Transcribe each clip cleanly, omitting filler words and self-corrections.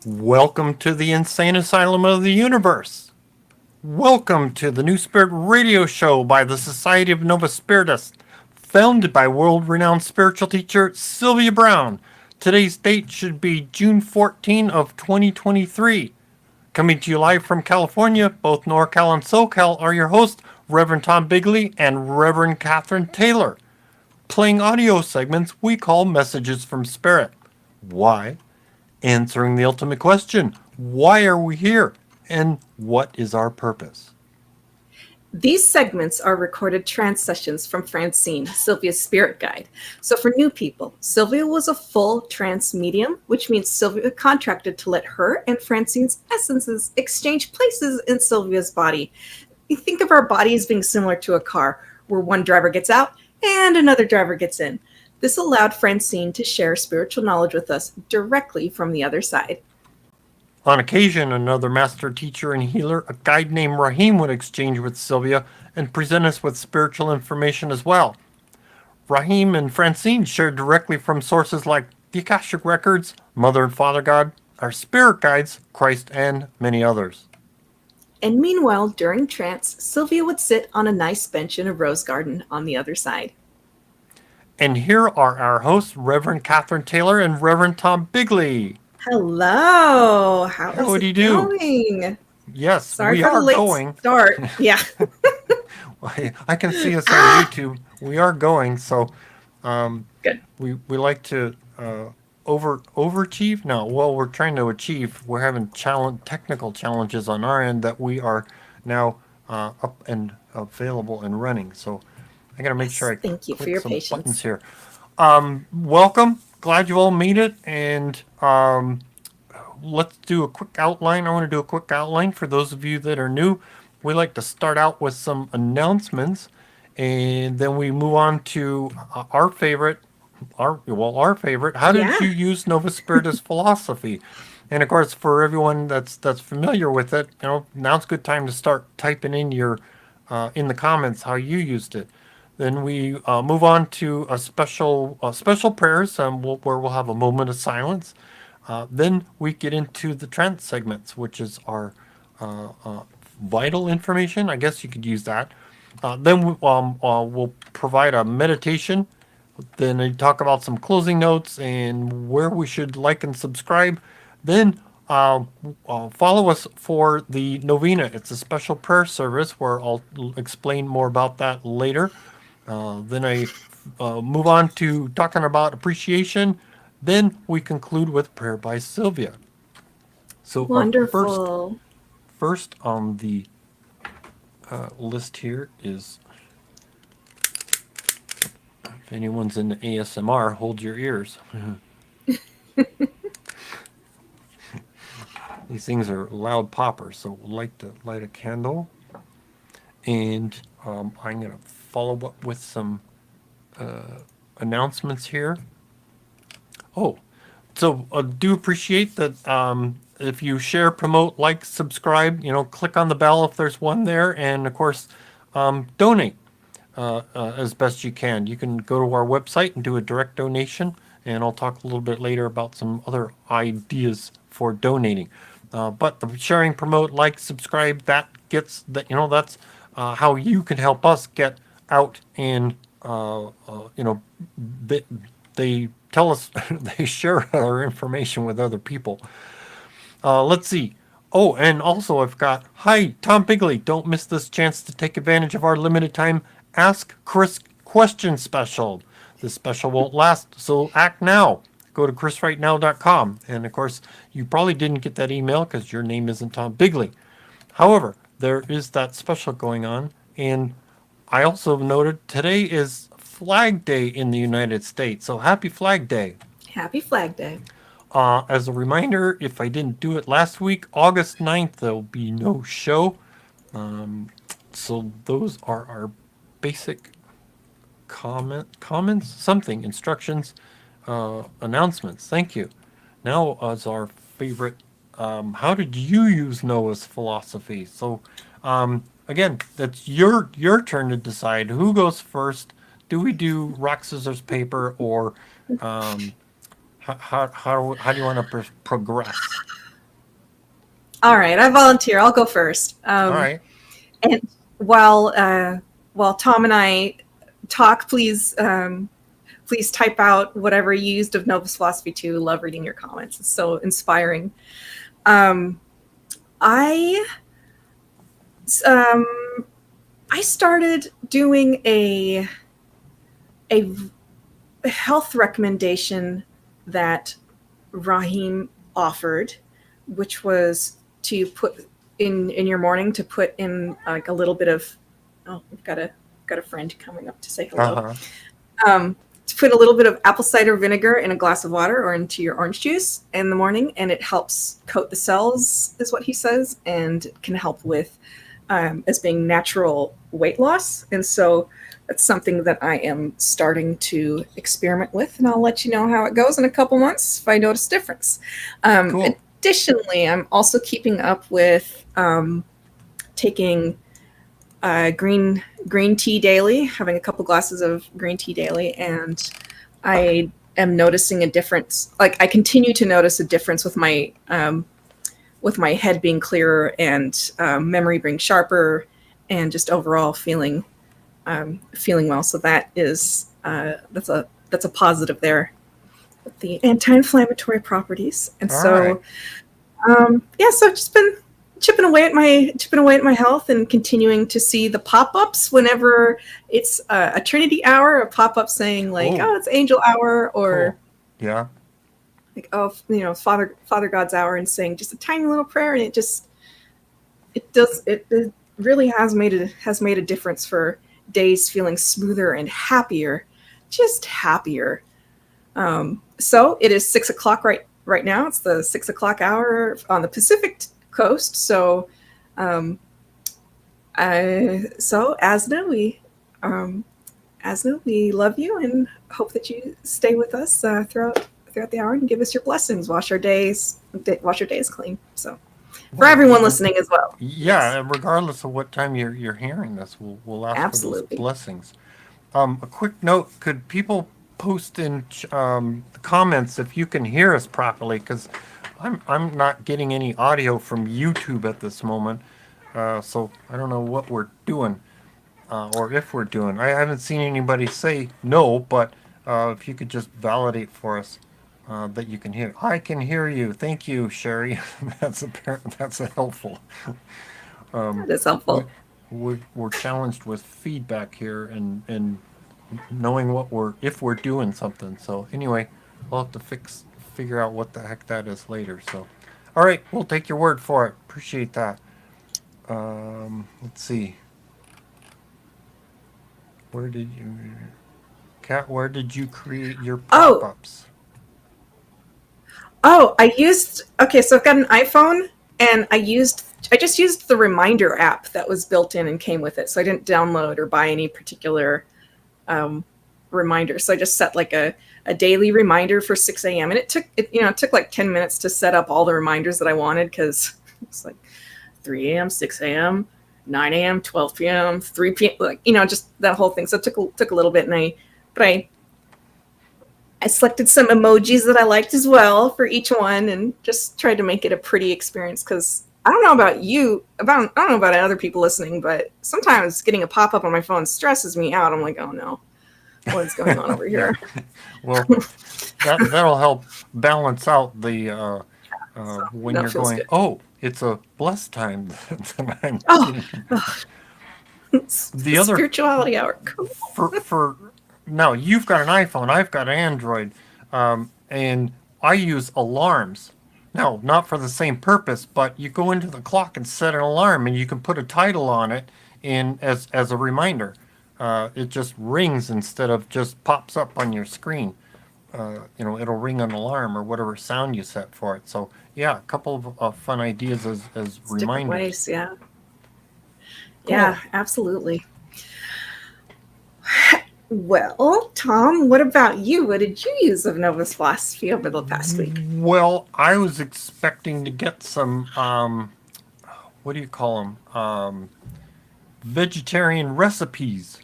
Welcome to the insane asylum of the universe. Welcome to the New Spirit radio show by the Society of Novus Spiritus, founded by world-renowned spiritual teacher Sylvia Browne. Today's date should be June 14 of 2023. Coming to you live from California, both NorCal and SoCal are your hosts, Reverend Tom Bigley and Reverend Catherine Taylor, playing audio segments we call Messages from Spirit. Why? Answering the ultimate question, why are we here? And what is our purpose? These segments are recorded trance sessions from Francine, Sylvia's spirit guide. So for new people, Sylvia was a full trance medium, which means Sylvia contracted to let her and Francine's essences exchange places in Sylvia's body. You think of our body as being similar to a car, where one driver gets out and another driver gets in. This allowed Francine to share spiritual knowledge with us directly from the other side. On occasion, another master teacher and healer, a guide named Rahim, would exchange with Sylvia and present us with spiritual information as well. Rahim and Francine shared directly from sources like the Akashic Records, Mother and Father God, our spirit guides, Christ, and many others. And meanwhile, during trance, Sylvia would sit on a nice bench in a rose garden on the other side. And here are our hosts, Reverend Catherine Taylor and Reverend Tom Bigley. Hello. How is it going? Yes, Sorry we for the are late going. Start. Yeah. I can see us on YouTube. We are going, so Good. we like to overachieve. No, well, we're trying to achieve. We're having technical challenges on our end that we are now up and available and running. So I got to make sure I thank you click for your some patience. buttons here. Welcome. Glad you all made it, and let's do a quick outline. I want to do a quick outline for those of you that are new. We like to start out with some announcements, and then we move on to our favorite. Our favorite. How did Yeah. you use Novus Spiritus philosophy? And of course, for everyone that's familiar with it, now's a good time to start typing in your in the comments how you used it. Then we move on to a special prayers, where we'll have a moment of silence. Then we get into the trance segments, which is our vital information. I guess you could use that. Then we'll provide a meditation. Then I talk about some closing notes and where we should like and subscribe. Then follow us for the Novena. It's a special prayer service where I'll explain more about that later. Then I move on to talking about appreciation. Then we conclude with prayer by Sylvia. So our Wonderful. first on the list here is, if anyone's in the ASMR, hold your ears. These things are loud poppers, so we'll like to light a candle. And I'm going to follow up with some announcements here. Oh, so do appreciate that if you share, promote, like, subscribe, click on the bell if there's one there. And, of course, donate as best you can. You can go to our website and do a direct donation. And I'll talk a little bit later about some other ideas for donating. But the sharing, promote, like, subscribe, that gets that, that's how you can help us get out and, they tell us, they share our information with other people. Let's see. Oh, and also I've got, hi, Tom Bigley. Don't miss this chance to take advantage of our limited time Ask Chris question special. This special won't last, so act now. Go to chrisrightnow.com. And of course, you probably didn't get that email because your name isn't Tom Bigley. However, there is that special going on. And I also noted today is Flag Day in the United States. So happy Flag Day. Happy Flag Day. As a reminder, if I didn't do it last week, August 9th, there'll be no show. So those are our basic instructions, announcements. Thank you. Now, as our favorite, how did you use Noah's philosophy? So, again, that's your turn to decide who goes first. Do we do rock, scissors, paper, or how do you want to progress? All right, I volunteer. I'll go first. All right. And while Tom and I talk, please type out whatever you used of Novus Philosophy 2. Love reading your comments. It's so inspiring. Um, I um, I started doing a health recommendation that Rahim offered, which was to put in your morning, to put in like a little bit of, oh, we've got a friend coming up to say hello. To put a little bit of apple cider vinegar in a glass of water or into your orange juice in the morning, and it helps coat the cells, is what he says, and can help with as being natural weight loss. And so that's something that I am starting to experiment with, and I'll let you know how it goes in a couple months if I notice difference. Cool. Additionally, I'm also keeping up with taking green tea daily, having a couple glasses of green tea daily, and I am noticing a difference. Like, I continue to notice a difference with my head being clearer and memory being sharper, and just overall feeling well. So that is that's a positive there with the anti-inflammatory properties. And All so right. yeah, so I've just been chipping away at my health, and continuing to see the pop-ups whenever it's a Trinity hour, a pop-up saying like, oh, it's Angel hour, or cool. Yeah. like, oh, Father God's hour, and saying just a tiny little prayer, and it really has made a difference for days feeling smoother and happier, just happier. So it is 6:00 right now. It's the 6:00 hour on the Pacific Coast. So, Asna, we love you and hope that you stay with us throughout the hour and give us your blessings. Wash our days clean. So, for everyone listening as well. Yeah, yes. Regardless of what time you're hearing this, we'll ask Absolutely. for those blessings. A quick note: could people post in the comments if you can hear us properly? Because I'm not getting any audio from YouTube at this moment, so I don't know what we're doing or if we're doing. I haven't seen anybody say no, but if you could just validate for us that you can hear. I can hear you. Thank you, Sherry. That's helpful. That is helpful. We're challenged with feedback here and knowing if we're doing something. So anyway, we'll have to figure out what the heck that is later. So, all right, we'll take your word for it. Appreciate that. Let's see. Where did you, Kat? Where did you create your pop-ups? So I've got an iPhone, and I just used the reminder app that was built in and came with it. So I didn't download or buy any particular reminder. So I just set like a daily reminder for 6 a.m. And it took like 10 minutes to set up all the reminders that I wanted, because it's like 3 a.m., 6 a.m., 9 a.m., 12 p.m., 3 p.m., like, just that whole thing. So it took a little bit, but I selected some emojis that I liked as well for each one, and just tried to make it a pretty experience, because I don't know about I don't know about other people listening, but sometimes getting a pop-up on my phone stresses me out. I'm like, oh no, what is going on over here? Well, that'll help balance out the when you're going, good. Oh, it's a blessed time that I'm the other spirituality hour. for now, you've got an iPhone, I've got an Android, and I use alarms. Now, not for the same purpose, but you go into the clock and set an alarm, and you can put a title on it as a reminder. It just rings instead of just pops up on your screen. It'll ring an alarm or whatever sound you set for it. So yeah, a couple of fun ideas as reminders. Different ways, yeah. Cool. Yeah, absolutely. Well, Tom, what about you? What did you use of Novus Philosophy over the past week? Well, I was expecting to get some, what do you call them? Vegetarian recipes.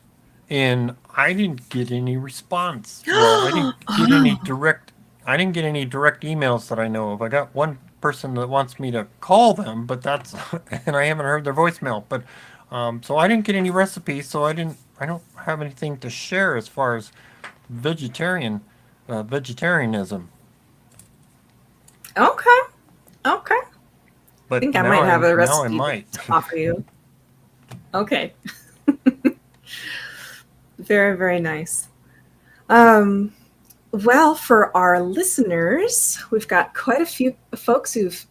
And I didn't get any response. Well, I didn't get any direct emails that I know of. I got one person that wants me to call them, but that's and I haven't heard their voicemail. But so I didn't get any recipes, so I don't have anything to share as far as vegetarianism. Okay. Okay. I But think I might have a now I recipe might. to offer you. Okay. Very, very nice. Um, well, for our listeners, we've got quite a few folks who've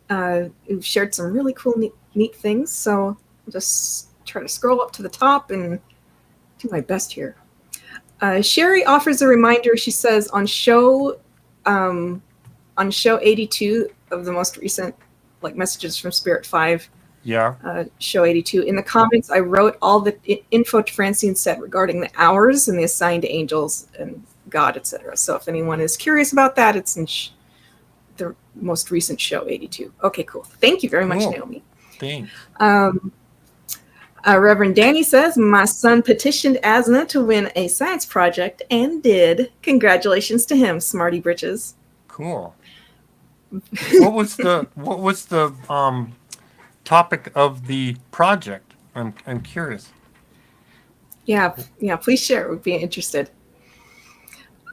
shared some really cool, neat things. So I'll just try to scroll up to the top and do my best here. Sherry offers a reminder. She says on show 82 of the most recent messages from Spirit 5, Yeah. show 82, in the comments I wrote all the info Francine said regarding the hours and the assigned angels and God, etc. So if anyone is curious about that, it's in the most recent show 82. Okay, cool. Thank you very much, Naomi. Thanks. Reverend Danny says, my son petitioned Asna to win a science project and did. Congratulations to him, smarty britches. Cool. What was the topic of the project? I'm curious. Yeah, please share. We'd be interested.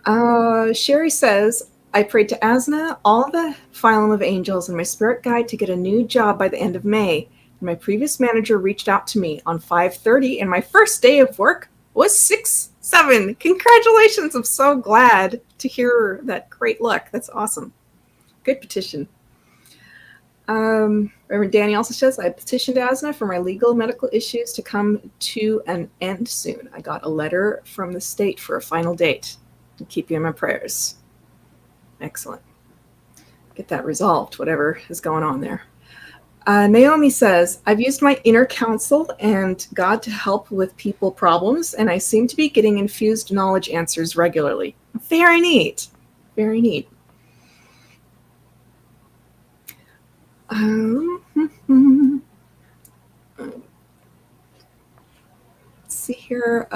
Sherry says, I prayed to Asna, all the Phylum of Angels, and my spirit guide to get a new job by the end of May. And my previous manager reached out to me on 5:30, and my first day of work was 6/7. Congratulations! I'm so glad to hear that great luck. That's awesome. Good petition. Reverend Danny also says, I petitioned Asna for my legal medical issues to come to an end soon. I got a letter from the state for a final date. I'll keep you in my prayers. Excellent. Get that resolved, whatever is going on there. Naomi says, I've used my inner counsel and God to help with people problems, and I seem to be getting infused knowledge answers regularly. Very neat. Very neat. Let's see here.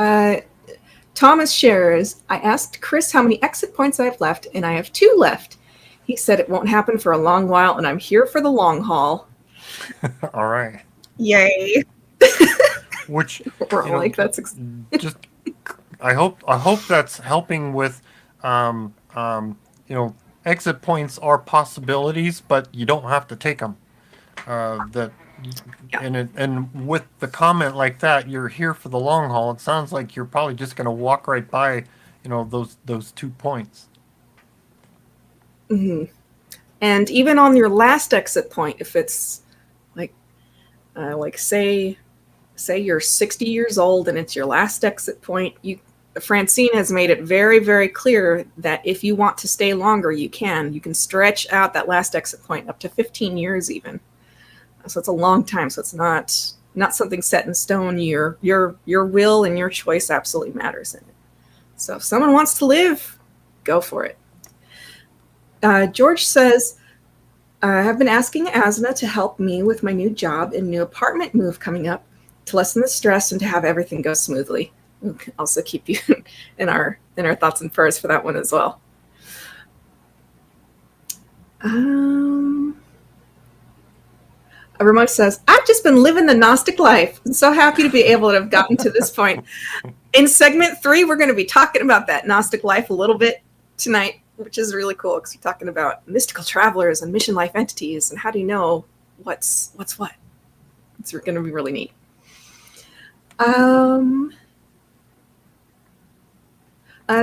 Thomas shares, I asked Chris how many exit points I have left, and I have 2 left. He said it won't happen for a long while, and I'm here for the long haul. All right. Yay. Which we're all like, that's just I hope that's helping with exit points are possibilities, but you don't have to take them. And with the comment like that, you're here for the long haul. It sounds like you're probably just going to walk right by, those 2 points. Mm-hmm. And even on your last exit point, if it's say you're 60 years old and it's your last exit point, Francine has made it very, very clear that if you want to stay longer, you can stretch out that last exit point up to 15 years even. So it's a long time. So it's not something set in stone. Your will and your choice absolutely matters in it. So if someone wants to live, go for it. George says, I have been asking Asna to help me with my new job and new apartment move coming up to lessen the stress and to have everything go smoothly. We'll also keep you in our thoughts and prayers for that one as well. Ramon says, I've just been living the Gnostic life. I'm so happy to be able to have gotten to this point. In segment 3, we're going to be talking about that Gnostic life a little bit tonight, which is really cool because we're talking about mystical travelers and mission life entities and how do you know what's what. It's going to be really neat.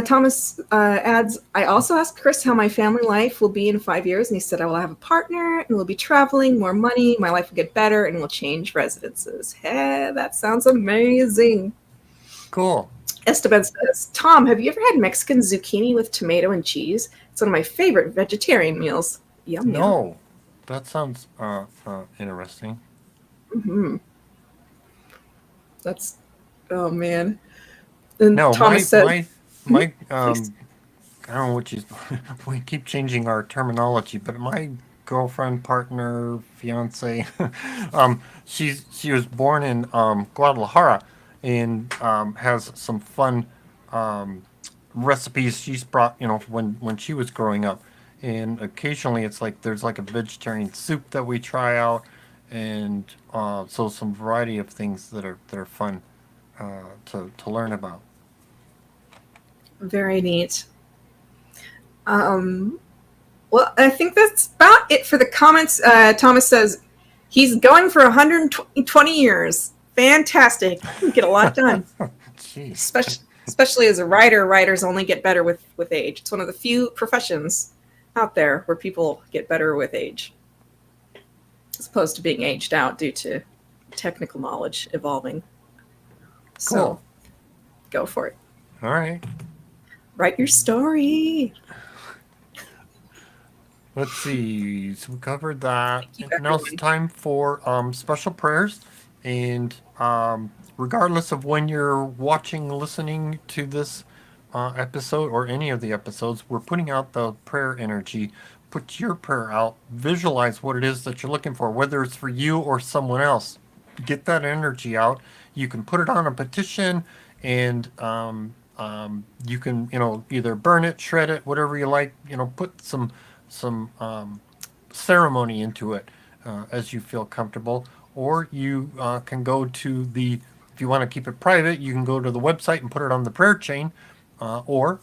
Thomas adds, I also asked Chris how my family life will be in 5 years, and he said I will have a partner, and we'll be traveling, more money, my life will get better, and we'll change residences. Hey, that sounds amazing. Cool. Esteban says, Tom, have you ever had Mexican zucchini with tomato and cheese? It's one of my favorite vegetarian meals. Yum, no, yum. That sounds interesting. Mm-hmm. That's, oh man. And no, Thomas said, my I don't know what we keep changing our terminology, but my girlfriend, partner, fiance, she was born in Guadalajara and has some fun recipes she's brought, when she was growing up. And occasionally it's like there's like a vegetarian soup that we try out, and so some variety of things that are fun to learn about. Very neat. Um, well, I think that's about it for the comments. Thomas says he's going for 120 years. Fantastic. You get a lot done. Jeez. Especially as a writer, writers only get better with age. It's one of the few professions out there where people get better with age, as opposed to being aged out due to technical knowledge evolving. So, Cool. go for it. All right. Write your story. Let's see. So we covered that. Thank you, And now it's everyone. time for special prayers. And regardless of when you're watching, listening to this episode or any of the episodes, we're putting out the prayer energy. Put your prayer out. Visualize what it is that you're looking for, whether it's for you or someone else. Get that energy out. You can put it on a petition, and you can, either burn it, shred it, whatever you like. Put some ceremony into it as you feel comfortable. Or you can go to if you want to keep it private, you can go to the website and put it on the prayer chain, or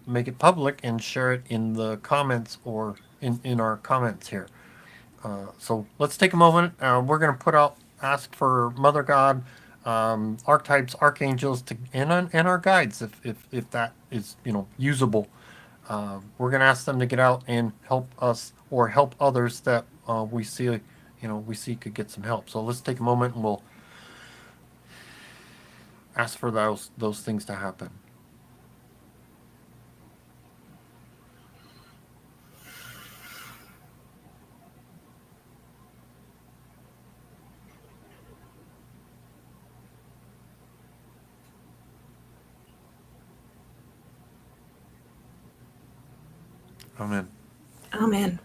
make it public and share it in the comments or in our comments here. So let's take a moment. We're going to ask for Mother God, archetypes, archangels, and our guides, if that is usable. We're going to ask them to get out and help us or help others that we see could get some help. So let's take a moment and we'll ask for those things to happen. Amen. Amen.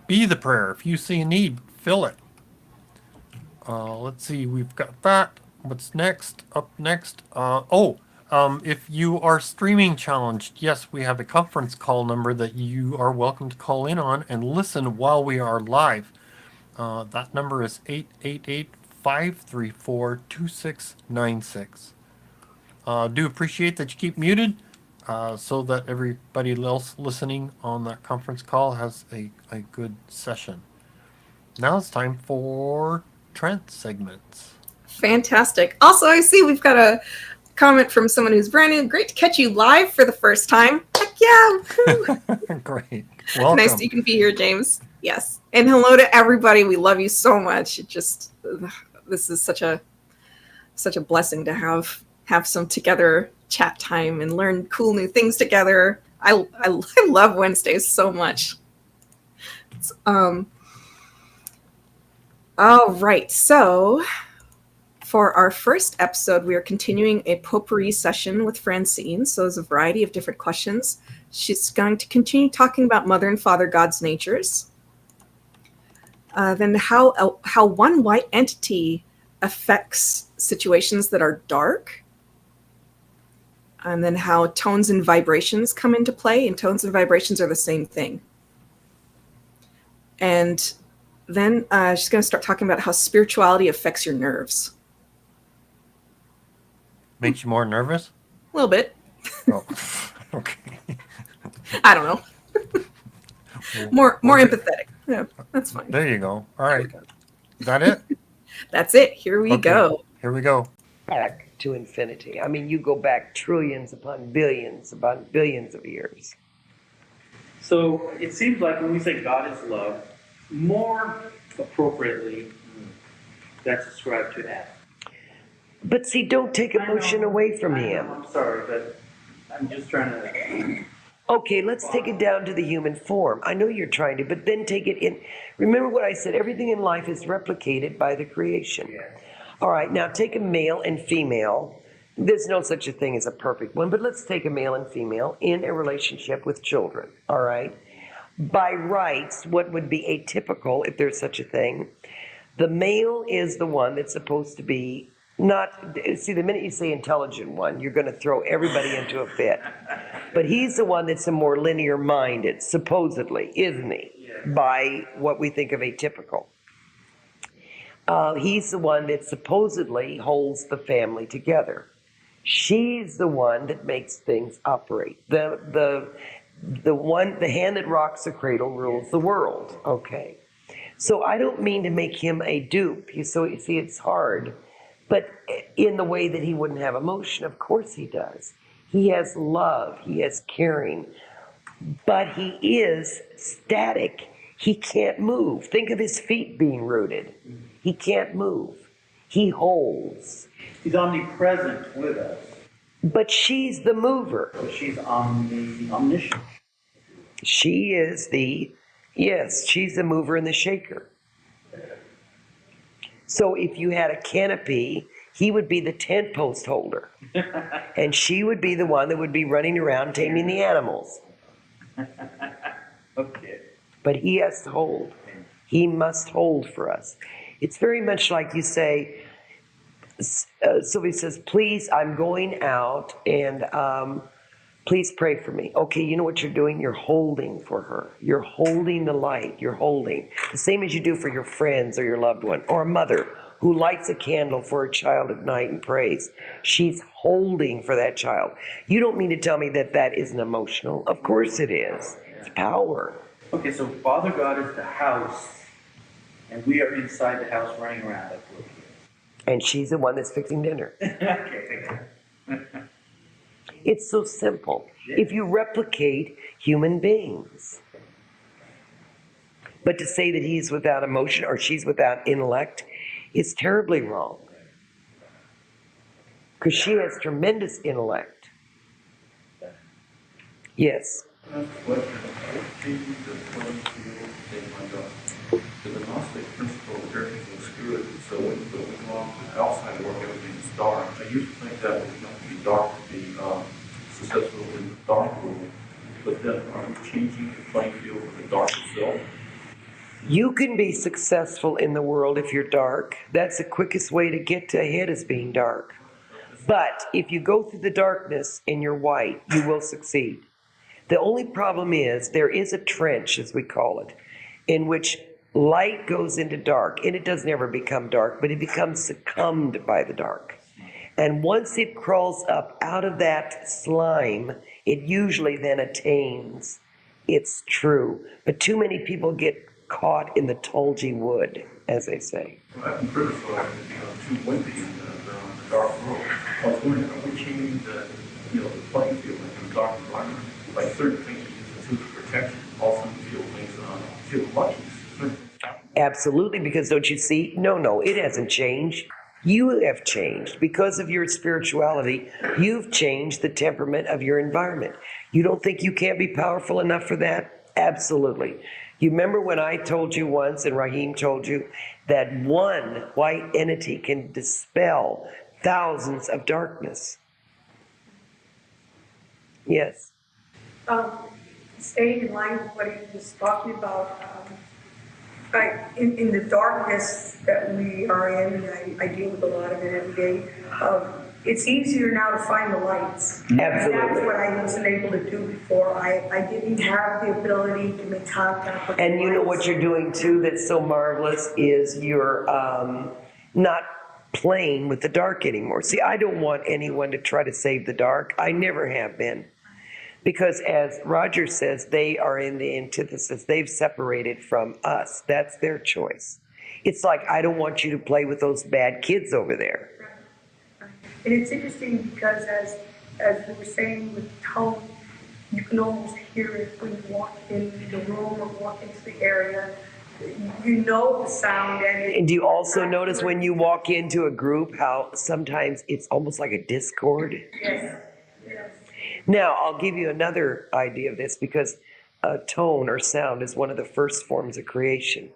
Be the prayer. If you see a need, fill it. Let's see. We've got that. What's next? Up next. If you are streaming challenged, yes, we have a conference call number that you are welcome to call in on and listen while we are live. That number is 888-534-2696. Do appreciate that you keep muted so that everybody else listening on that conference call has a good session. Now it's time for Trance segments. Fantastic. Also, I see we've got a comment from someone who's brand new. Great to catch you live for the first time. Heck yeah. Great. Welcome. Nice that you can be here, James. Yes. And hello to everybody. We love you so much. This is such a blessing to have some together chat time and learn cool new things together. I love Wednesdays so much. All right. So for our first episode, we are continuing a potpourri session with Francine. So there's a variety of different questions. She's going to continue talking about Mother and Father God's natures. Then how one white entity affects situations that are dark. And then how tones and vibrations come into play. And tones and vibrations are the same thing. And then she's going to start talking about how spirituality affects your nerves. Makes you more nervous? A little bit. Oh, okay. I don't know. more empathetic. Yeah, that's fine. There you go. All right. Is that it? That's it. Here we go. Here we go. Back to infinity. I mean, you go back trillions upon billions of years. So it seems like when we say God is love, more appropriately, that's ascribed to Adam. But see, don't take emotion away from him. I'm sorry, but I'm just trying to... Okay, let's take it down to the human form. I know you're trying to, but then take it in. Remember what I said, everything in life is replicated by the creation. Yeah. All right, now take a male and female. There's no such a thing as a perfect one, but let's take a male and female in a relationship with children, all right? By rights, what would be atypical, if there's such a thing, the male is the one that's supposed to be Not, see, the minute you say intelligent one, you're going to throw everybody into a fit. But he's the one that's a more linear minded, supposedly, isn't he? By what we think of atypical. He's the one that supposedly holds the family together. She's the one that makes things operate. The hand that rocks the cradle rules the world. Okay. So I don't mean to make him a dupe. So you see, it's hard. But in the way that he wouldn't have emotion, of course he does. He has love, he has caring, but he is static. He can't move. Think of his feet being rooted. He can't move. He holds. He's omnipresent with us. But she's the mover. So she's omniscient. She is she's the mover and the shaker. So if you had a canopy, he would be the tent post holder. And she would be the one that would be running around taming the animals. Okay. But he has to hold. He must hold for us. It's very much like you say, Sylvia says, please, I'm going out and please pray for me. Okay, you know what you're doing? You're holding for her. You're holding the light. You're holding. The same as you do for your friends or your loved one or a mother who lights a candle for a child at night and prays. She's holding for that child. You don't mean to tell me that that isn't emotional. Of course it is. It's power. Okay, so Father God is the house, and we are inside the house running around like little kids. And she's the one that's fixing dinner. Okay. It's so simple. If you replicate human beings. But to say that he's without emotion or she's without intellect is terribly wrong. Because she has tremendous intellect. Yes. What changes the playing field in my God? The Gnostic principle of everything's good. So when we go on to the outside world, everything's dark. I used to think that you have to be dark to be successful in the dark world. But then are we changing the playing field for the dark itself? You can be successful in the world if you're dark. That's the quickest way to get to ahead is being dark. But if you go through the darkness and you're white, you will succeed. The only problem is there is a trench, as we call it, in which light goes into dark, and it doesn't ever become dark, but it becomes succumbed by the dark. And once it crawls up out of that slime, it usually then attains its true. But too many people get caught in the tulgey wood, as they say. Well, I can criticize too wimpy in the dark world. I was wondering, are we changing the playing field in the dark environment? Like certain things we use for protection, also feel things feel lucky. Absolutely, because don't you see? No, it hasn't changed. You have changed. Because of your spirituality, you've changed the temperament of your environment. You don't think you can't be powerful enough for that? Absolutely. You remember when I told you once, and Raheem told you, that one white entity can dispel thousands of darkness? Yes. Staying in line with what he was talking about, in the darkness that we are in, and I deal with a lot of it every day, it's easier now to find the lights. Absolutely. That's what I wasn't able to do before. I didn't have the ability to make contact with And the you know lights. what you're doing too that's so marvelous is you're not playing with the dark anymore. See, I don't want anyone to try to save the dark. I never have been. Because as Roger says, they are in the antithesis. They've separated from us. That's their choice. It's like, I don't want you to play with those bad kids over there. And it's interesting because as we were saying with tone, you can almost hear it when you walk in the room or walk into the area. You know the sound And do you also notice when you walk into a group how sometimes it's almost like a discord? Yes. Now, I'll give you another idea of this because tone or sound is one of the first forms of creation.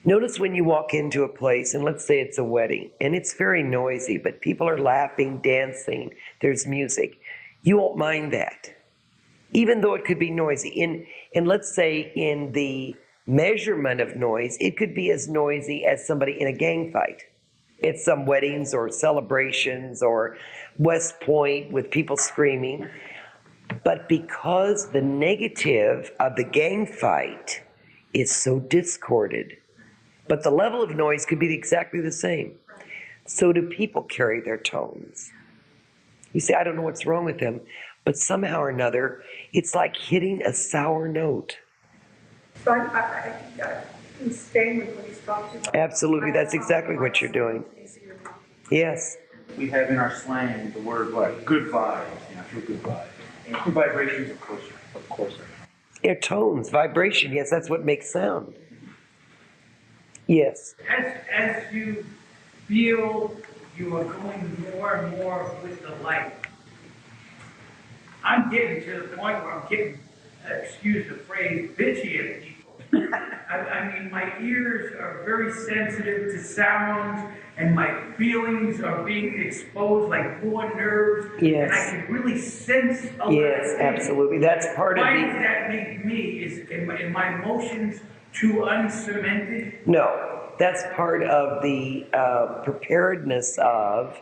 Notice when you walk into a place, and let's say it's a wedding, and it's very noisy, but people are laughing, dancing, there's music. You won't mind that, even though it could be noisy. And let's say in the measurement of noise, it could be as noisy as somebody in a gang fight. at some weddings or celebrations or West Point with people screaming. But because the negative of the gang fight is so discorded, but the level of noise could be exactly the same. So do people carry their tones. You say, I don't know what's wrong with them, but somehow or another, it's like hitting a sour note. So I'm staying with what he's talking about. Absolutely, that's exactly what you're doing. Yes. We have in our slang the word what? Good vibes. I feel good vibes. And good vibrations, of course. They're tones, vibration. Yes, that's what makes sound. Yes. As you feel you are going more and more with the light, I'm getting to the point where I'm getting, excuse the phrase, bitchy at people. I mean, my ears are very sensitive to sounds, and my feelings are being exposed like more nerves. Yes. And I can really sense a lot Yes, of things. absolutely. That's part of Why the... does that make me? Is in my emotions too uncemented? No, that's part of the preparedness of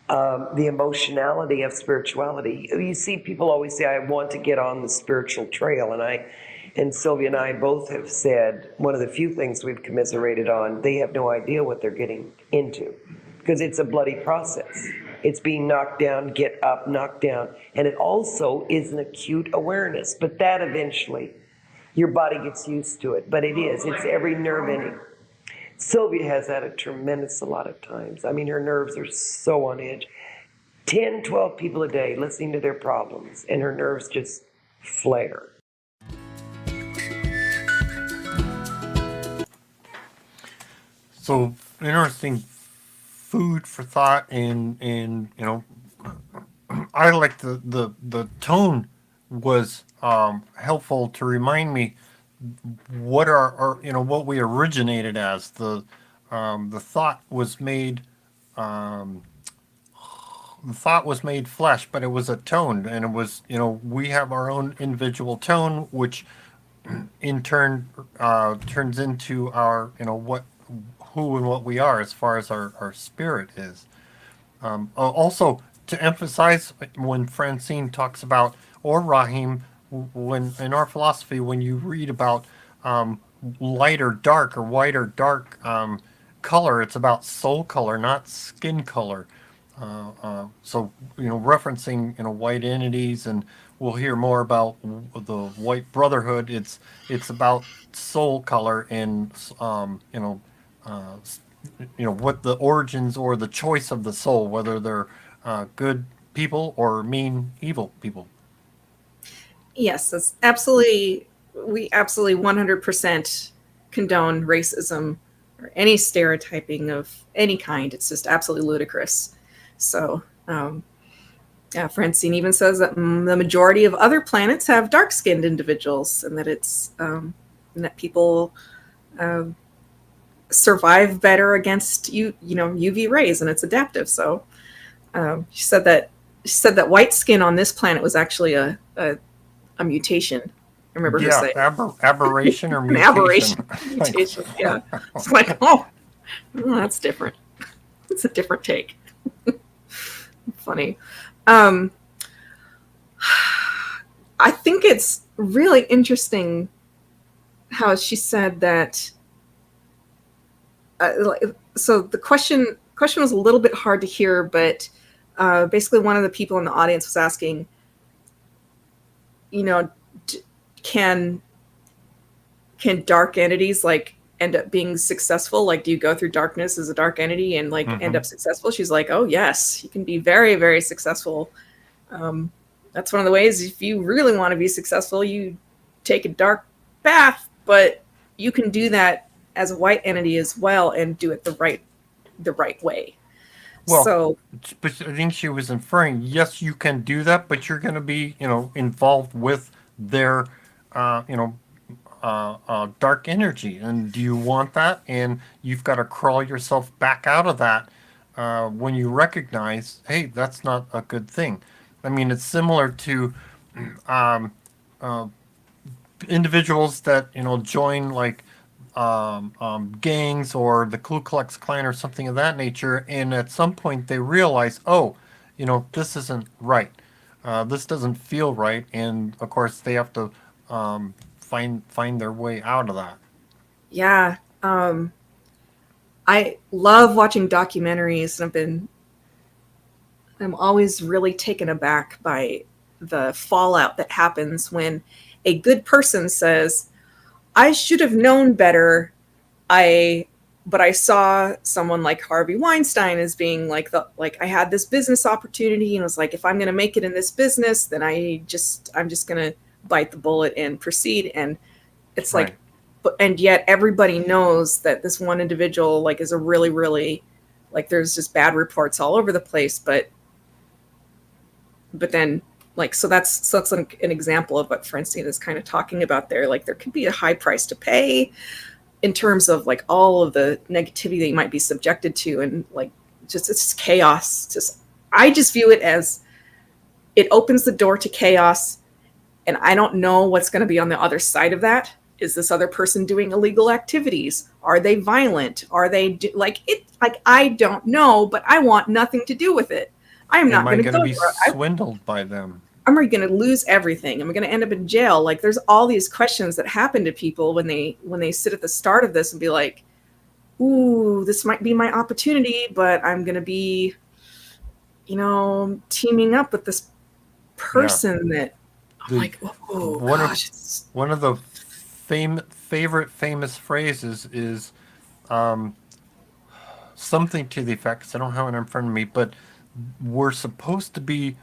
the emotionality of spirituality. You see, people always say, I want to get on the spiritual trail. And Sylvia and I both have said, one of the few things we've commiserated on, they have no idea what they're getting into. Because it's a bloody process. It's being knocked down, get up, knocked down. And it also is an acute awareness. But that eventually, your body gets used to it. But it's every nerve ending. Sylvia has that a lot of times. I mean, her nerves are so on edge. 10, 12 people a day listening to their problems, and her nerves just flare. So interesting food for thought, and I like the tone was helpful to remind me what our what we originated as. The thought was made the thought was made flesh, but it was a tone, and it was we have our own individual tone, which in turn turns into our who and what we are as far as our spirit is. Also, to emphasize when Francine talks about, or Rahim, when in our philosophy, when you read about light or dark or white or dark color, it's about soul color, not skin color. So referencing white entities, and we'll hear more about the white brotherhood. It's about soul color, and what the origins or the choice of the soul, whether they're good people or mean evil people. Yes, that's absolutely, we absolutely 100% condone racism or any stereotyping of any kind. It's just absolutely ludicrous. So, Francine even says that the majority of other planets have dark-skinned individuals, and that it's and that people survive better against UV rays, and it's adaptive. So, she said that white skin on this planet was actually a mutation. I remember her saying aberration or an mutation. aberration. Mutation. Yeah, it's like, oh, that's different. It's a different take. Funny. I think it's really interesting how she said that. So the question was a little bit hard to hear, but basically one of the people in the audience was asking, can dark entities end up being successful? Like, do you go through darkness as a dark entity and end up successful? She's like, oh yes, you can be very, very successful. That's one of the ways, if you really want to be successful, you take a dark path, but you can do that as a white entity as well and do it the right way. Well, but I think she was inferring, yes, you can do that, but you're going to be, involved with their, dark energy. And do you want that? And you've got to crawl yourself back out of that when you recognize, hey, that's not a good thing. I mean, it's similar to individuals that, join gangs or the Ku Klux Klan or something of that nature, and at some point they realize, oh, this isn't right. This doesn't feel right, and of course they have to find their way out of that. Yeah. I love watching documentaries, and I'm always really taken aback by the fallout that happens when a good person says, I should have known better. But I saw someone like Harvey Weinstein as being like I had this business opportunity and was like, if I'm going to make it in this business, then I'm just going to bite the bullet and proceed. And it's Right. and yet everybody knows that this one individual like is a really, really, like, there's just bad reports all over the place. But then, like, so that's an example of what Francine is kind of talking about there. Like, there could be a high price to pay in terms of like all of the negativity that you might be subjected to, and like it's just chaos. I just view it as it opens the door to chaos, and I don't know what's going to be on the other side of that. Is this other person doing illegal activities? Are they violent? Are they I don't know, but I want nothing to do with it. I am not Am I going to going go to be there. swindled by them? I'm going to lose everything. Am I going to end up in jail? Like, there's all these questions that happen to people when they sit at the start of this and be like, ooh, this might be my opportunity, but I'm going to be, teaming up with this person that I'm like, oh gosh. One of the favorite famous phrases is something to the effect, 'cause I don't have it in front of me, but we're supposed to be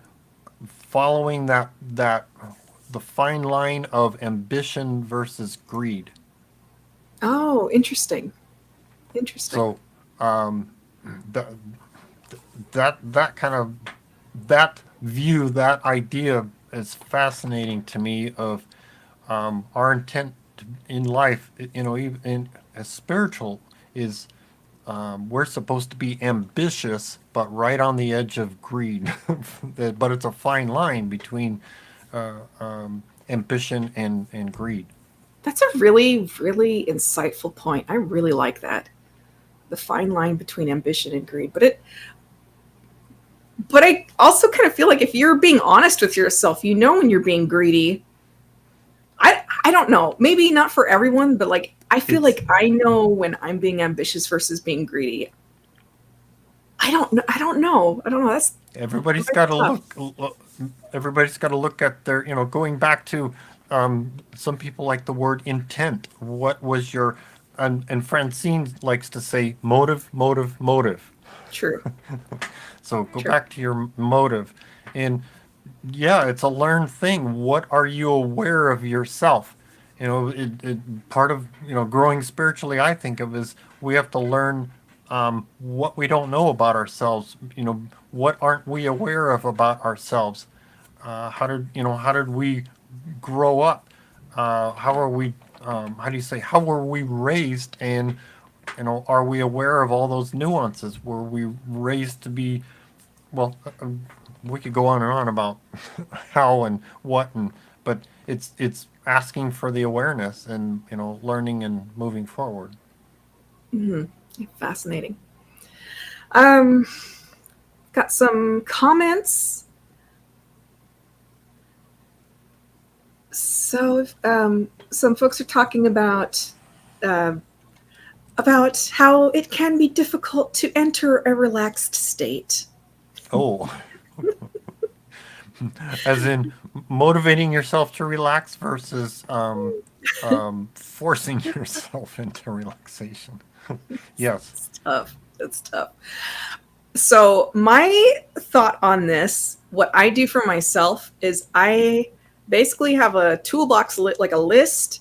following the fine line of ambition versus greed. Oh, interesting. So that kind of that idea is fascinating to me of our intent in life. Even as spiritual is. We're supposed to be ambitious, but right on the edge of greed. But it's a fine line between ambition and greed. That's a really, really insightful point. I really like that. The fine line between ambition and greed. But I also kind of feel like if you're being honest with yourself, when you're being greedy. I don't know. Maybe not for everyone, but like I feel like I know when I'm being ambitious versus being greedy. I don't know. That's Everybody's got to look. Everybody's got to look at their. Going back to some people like the word intent. What was your and Francine likes to say motive. true. So go Sure. back to your motive. And yeah, it's a learned thing. What are you aware of yourself? Part of, growing spiritually, I think of is we have to learn what we don't know about ourselves. What aren't we aware of about ourselves? How did we grow up? How are we, how do you say, how were we raised? And, are we aware of all those nuances? Were we raised to be, well, we could go on and on about how and what, but it's asking for the awareness and, learning and moving forward. Mm-hmm. Fascinating. Got some comments. So some folks are talking about how it can be difficult to enter a relaxed state. Oh, as in motivating yourself to relax versus forcing yourself into relaxation. Yes. It's tough. So my thought on this, what I do for myself is I basically have a toolbox, like a list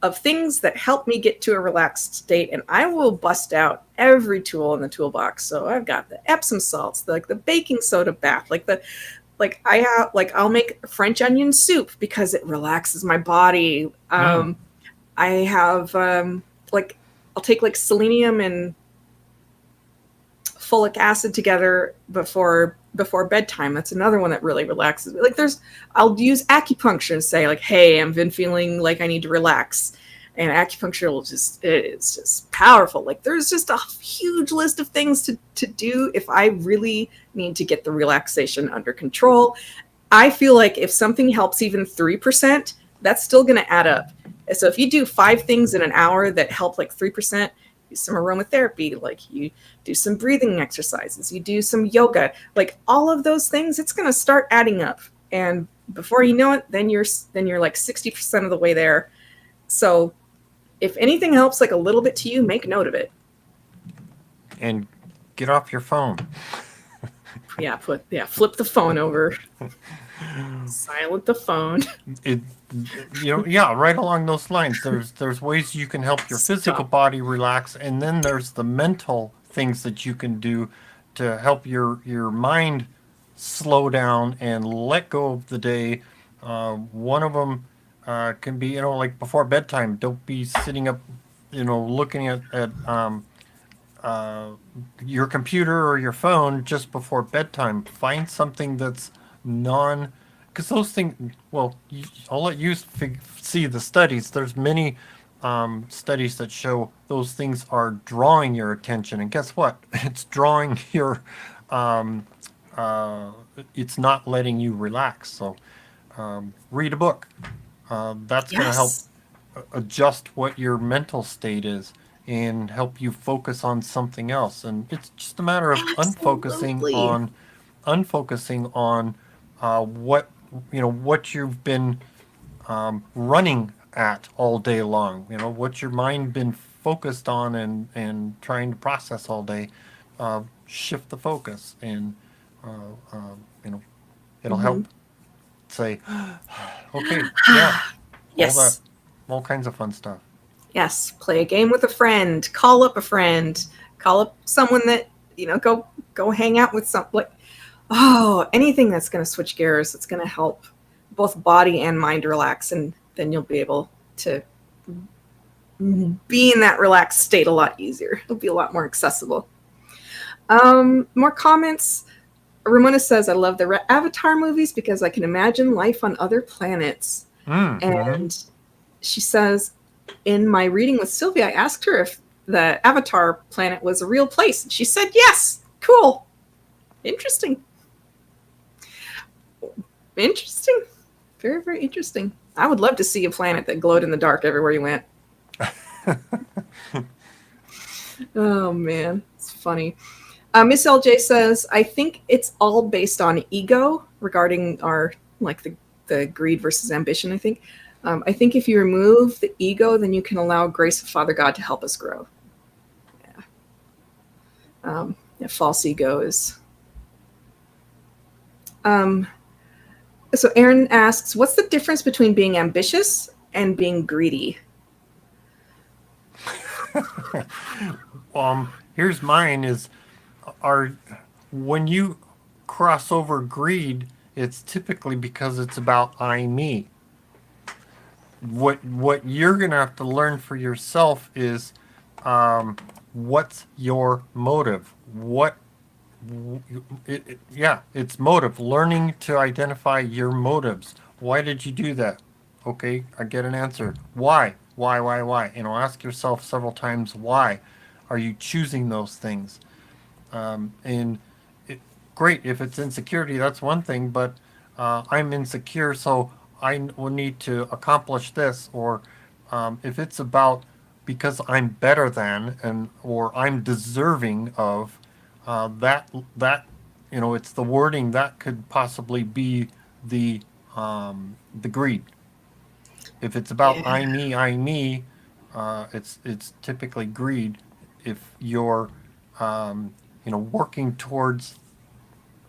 of things that help me get to a relaxed state, and I will bust out every tool in the toolbox. So I've got the Epsom salts, like the baking soda bath, I'll make French onion soup because it relaxes my body. I have I'll take like selenium and folic acid together before bedtime. That's another one that really relaxes me. I'll use acupuncture and say like, hey, I've been feeling like I need to relax. And acupuncture is just powerful. Like there's just a huge list of things to do if I really need to get the relaxation under control. I feel like if something helps even 3%, that's still going to add up. So if you do 5 things in an hour that help like 3%, do some aromatherapy, like you do some breathing exercises, you do some yoga, like all of those things, it's going to start adding up. And before you know it, then you're like 60% of the way there. So if anything helps like a little bit to you, make note of it. And get off your phone. Flip the phone over. Silent the phone. Right along those lines. There's ways you can help your physical body relax, and then there's the mental things that you can do to help your mind slow down and let go of the day. One of them can be, like before bedtime. Don't be sitting up, looking at your computer or your phone just before bedtime. Find something that's because those things, well, I'll let you see the studies. There's many studies that show those things are drawing your attention. And guess what? It's drawing your, it's not letting you relax. So read a book. That's going to help adjust what your mental state is and help you focus on something else. And it's just a matter of unfocusing on what you've been running at all day long. What your mind been focused on and trying to process all day. Shift the focus, and it'll help. Say, okay, yeah, Yes. all kinds of fun stuff. Yes, play a game with a friend. Call up a friend. Call up someone that go hang out with anything that's going to switch gears. That's going to help both body and mind relax, and then you'll be able to be in that relaxed state a lot easier. It'll be a lot more accessible. More comments. Ramona says, "I love the Avatar movies because I can imagine life on other planets." And she says, in my reading with Sylvia, I asked her if the Avatar planet was a real place. And she said, yes. Cool. Interesting. Very, very interesting. I would love to see a planet that glowed in the dark everywhere you went. Oh, man. It's funny. Miss LJ says, I think it's all based on ego regarding our, the greed versus ambition, I think. I think if you remove the ego, then you can allow grace of Father God to help us grow. Yeah. False ego is... So Aaron asks, what's the difference between being ambitious and being greedy? Here's mine is, when you cross over greed, it's typically because it's about I, me. What you're going to have to learn for yourself is what's your motive? It's motive. Learning to identify your motives. Why did you do that? Okay, I get an answer. Why? Why? Ask yourself several times, why are you choosing those things? Great, if it's insecurity, that's one thing, but I'm insecure, so I will need to accomplish this. Or if it's about because I'm better than or I'm deserving of, that it's the wording that could possibly be the greed. If it's about I, me, it's typically greed. If you're working towards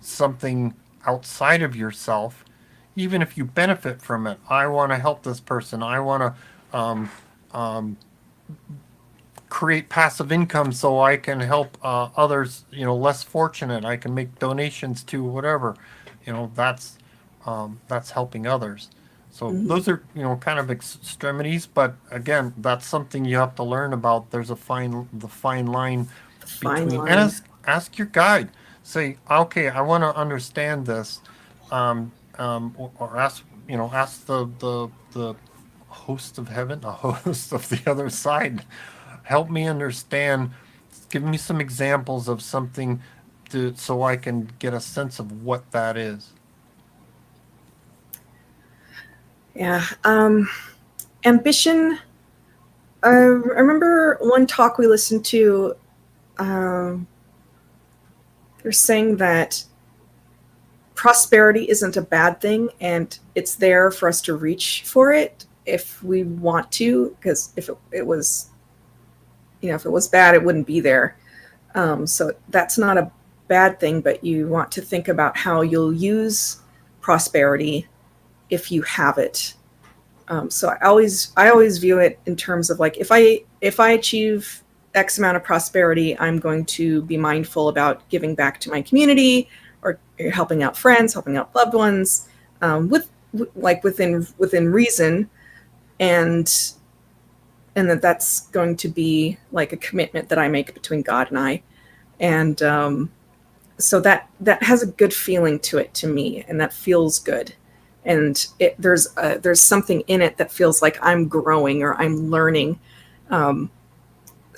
something outside of yourself, even if you benefit from it, I want to help this person. I want to create passive income so I can help others, less fortunate. I can make donations to whatever, that's helping others. So those are, kind of extremities, but again, that's something you have to learn about. There's the fine line between, and ask your guide. Say, okay, I want to understand this, or ask the host of heaven, a host of the other side. Help me understand. Give me some examples of something so I can get a sense of what that is. Yeah. Ambition. I remember one talk we listened to. They're saying that prosperity isn't a bad thing, and it's there for us to reach for it if we want to. Because if it was, if it was bad, it wouldn't be there. So that's not a bad thing, but you want to think about how you'll use prosperity if you have it. So I always view it in terms of like, if I achieve X amount of prosperity, I'm going to be mindful about giving back to my community, or helping out friends, helping out loved ones, within reason, and that's going to be like a commitment that I make between God and I, and so that has a good feeling to it to me, and that feels good. And there's something in it that feels like I'm growing or I'm learning.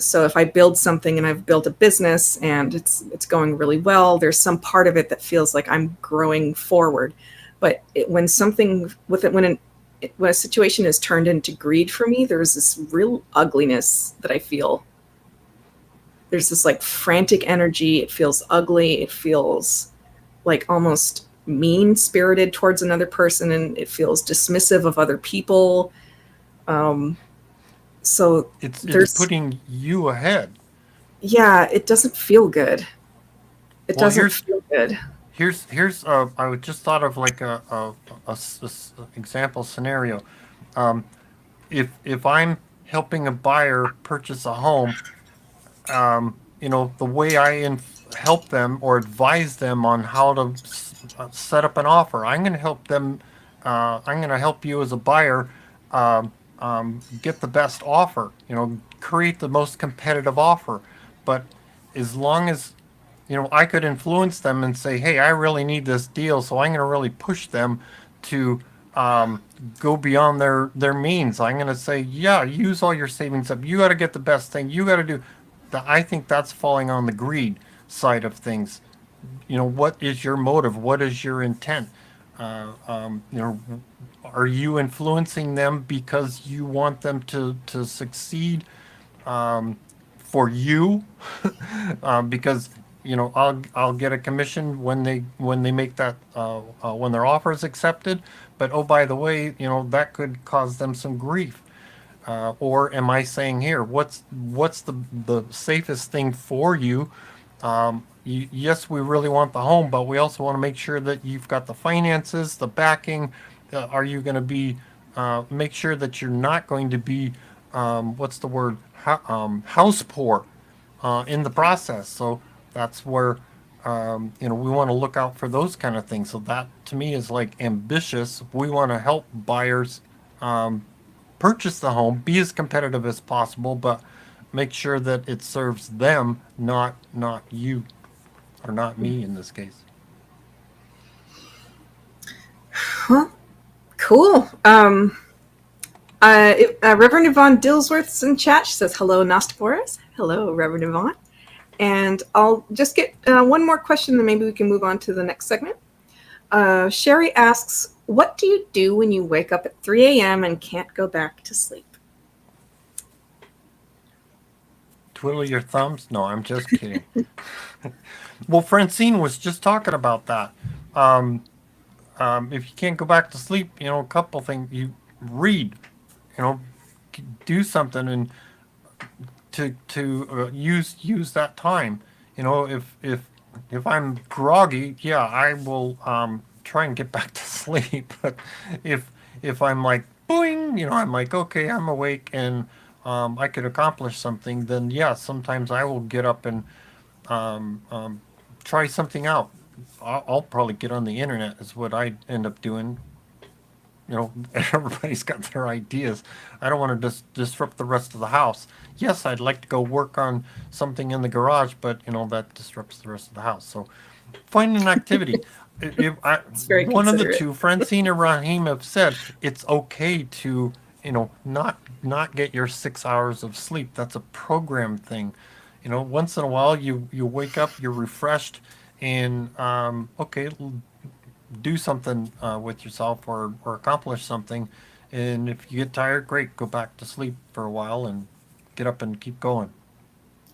So if I build something and I've built a business and it's going really well, there's some part of it that feels like I'm growing forward. But when a situation is turned into greed for me, there's this real ugliness that I feel. There's this like frantic energy. It feels ugly. It feels like almost mean-spirited towards another person, and it feels dismissive of other people. So it's putting you ahead. Yeah, it doesn't feel good. It doesn't feel good. Here's I just thought of like a example scenario. If I'm helping a buyer purchase a home, the way I help them or advise them on how to set up an offer, I'm going to help them. I'm going to help you as a buyer get the best offer. Create the most competitive offer. But as long as I could influence them and say, hey, I really need this deal, so I'm going to really push them to go beyond their means. I'm going to say, yeah, use all your savings up. You got to get the best thing. You got to do. I think that's falling on the greed side of things. What is your motive? What is your intent? Are you influencing them because you want them to succeed for you? Because I'll get a commission when they make that when their offer is accepted. But oh, by the way, that could cause them some grief. Or am I saying here, what's the safest thing for you? Yes, we really want the home, but we also want to make sure that you've got the finances, the backing. Are you going to be make sure that you're not going to be what's the word, house poor in the process? So that's where we want to look out for those kind of things. So that to me is like ambitious. We want to help buyers purchase the home, be as competitive as possible, but make sure that it serves them, not you, or not me in this case. Well, cool. Reverend Yvonne Dillsworth's in chat. She says, hello, Nostophorus. Hello, Reverend Yvonne. And I'll just get one more question, then maybe we can move on to the next segment. Sherry asks, what do you do when you wake up at 3 a.m. and can't go back to sleep? Twiddle your thumbs? No, I'm just kidding. Well, Francine was just talking about that. If you can't go back to sleep, a couple things. You read, do something, and to use that time. If I'm groggy, yeah, I will try and get back to sleep. But if I'm like boing, I'm like, okay, I'm awake and I could accomplish something, then yeah, sometimes I will get up and try something out. I'll probably get on the internet is what I end up doing. Everybody's got their ideas. I don't want to disrupt the rest of the house. Yes, I'd like to go work on something in the garage, but that disrupts the rest of the house. So find an activity. It's very one of the considerate. two, Francine and Raheem, have said it's okay to not get your 6 hours of sleep. That's a program thing. Once in a while you wake up, you're refreshed, and okay, do something with yourself, or accomplish something. And if you get tired, great, go back to sleep for a while and get up and keep going.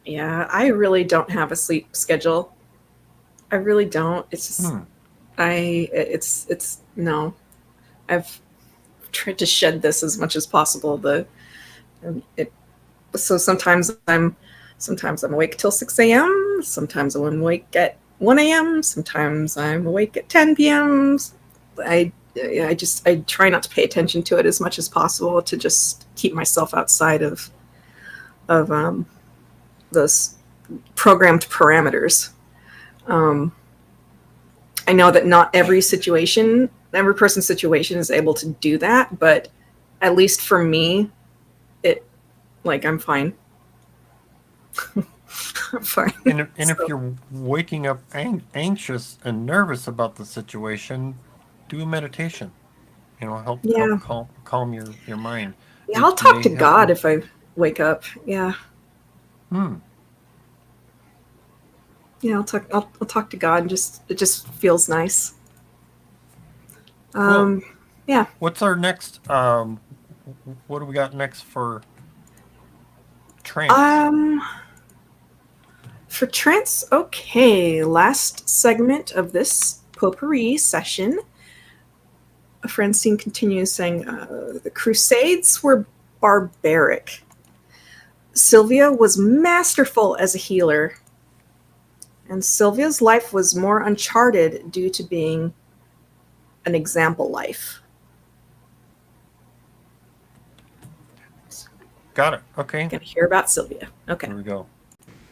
Yeah, I really don't have a sleep schedule. I really don't. It's just Hmm. it's no. I've tried to shed this as much as possible. It so sometimes I'm awake till 6 a.m. Sometimes I'm awake at 1 a.m. Sometimes I'm awake at 10 p.m. I try not to pay attention to it as much as possible, to just keep myself outside of those programmed parameters. Um, I know that not every person's situation is able to do that, but at least for me, I'm fine. I'm fine. And if So, you're waking up anxious and nervous about the situation, do a meditation. yeah, Calm your mind. yeah, It I'll talk may to help God you. if I wake up. Yeah, Hmm. yeah, I'll talk to God, and it just feels nice. Well, Um, yeah. what's our next? What do we got next for trance? Um, for trance, okay. Last segment of this potpourri session. Francine continues saying, the Crusades were barbaric. Sylvia was masterful as a healer, and Sylvia's life was more uncharted due to being an example life. Got it. Okay. Gonna hear about Sylvia. Okay. There we go.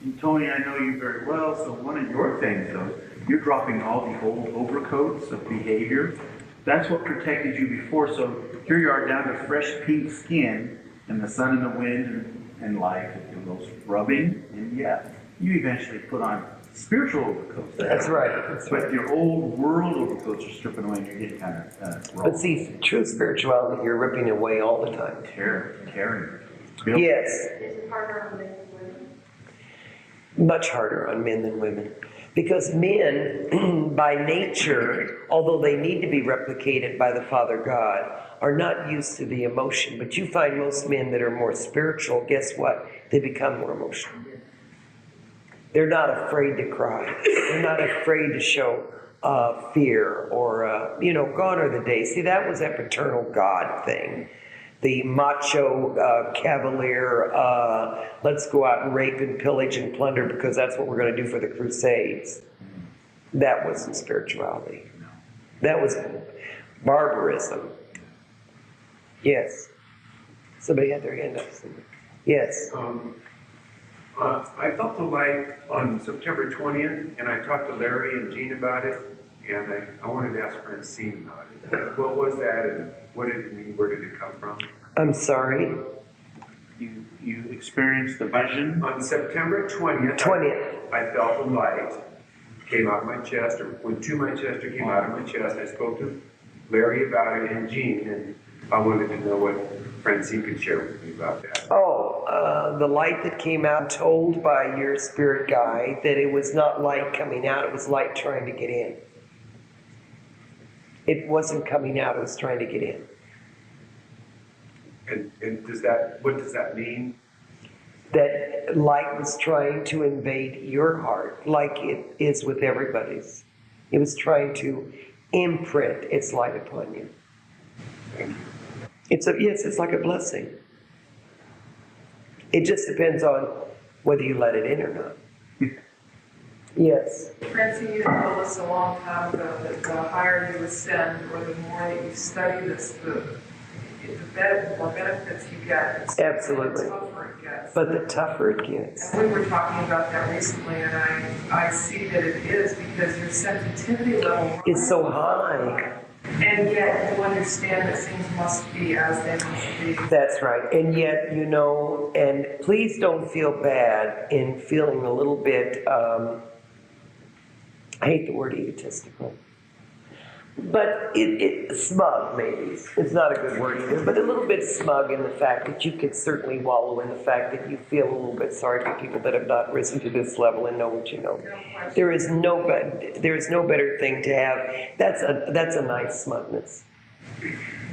And Tony, I know you very well, so one of your things, though, you're dropping all the old overcoats of behavior. That's what protected you before, so here you are down to fresh pink skin, and the sun and the wind and life and those rubbing, and yeah, you eventually put on spiritual overcoats. That's right. That's right. But your old world overcoats are stripping away, and you're getting kind of But see, true spirituality, you're ripping away all the time. tearing. Yes. Is it harder on men than women? Much harder on men than women. Because men, by nature, although they need to be replicated by the Father God, are not used to the emotion. But you find most men that are more spiritual, guess what? They become more emotional. They're not afraid to cry. They're not afraid to show fear or, gone are the days. See, that was that paternal God thing. The macho cavalier, let's go out and rape and pillage and plunder because that's what we're going to do for the Crusades. That wasn't spirituality. That was barbarism. Yes. Somebody had their hand up. Yes. I felt the light on September 20th, and I talked to Larry and Jean about it, and I wanted to ask Francine about it. What was that, and what did it mean? Where did it come from? I'm sorry. You experienced the vision? On September 20th, 20th. I felt the light came out of my chest, or went to my chest, or came out of my chest. I spoke to Larry about it and Jean, and I wanted to know what Francine could share with me about that. The light that came out told by your spirit guide that it was not light coming out, it was light trying to get in. It wasn't coming out, it was trying to get in. And what does that mean? That light was trying to invade your heart, like it is with everybody's. It was trying to imprint its light upon you. It's like a blessing. It just depends on whether you let it in or not. Yes. Francine, you told us a long time ago that the higher you ascend, or the more that you study this, the more benefits you get. Absolutely. The tougher it gets. But the tougher it gets. And we were talking about that recently, and I see that it is because your sensitivity level It's so high. and yet you understand that things must be as they must be. That's right. And yet, and please don't feel bad in feeling a little bit, I hate the word egotistical. But smug maybe. It's not a good word either, but a little bit smug in the fact that you could certainly wallow in the fact that you feel a little bit sorry for people that have not risen to this level and know what you know. There is no better thing to have. That's a nice smugness.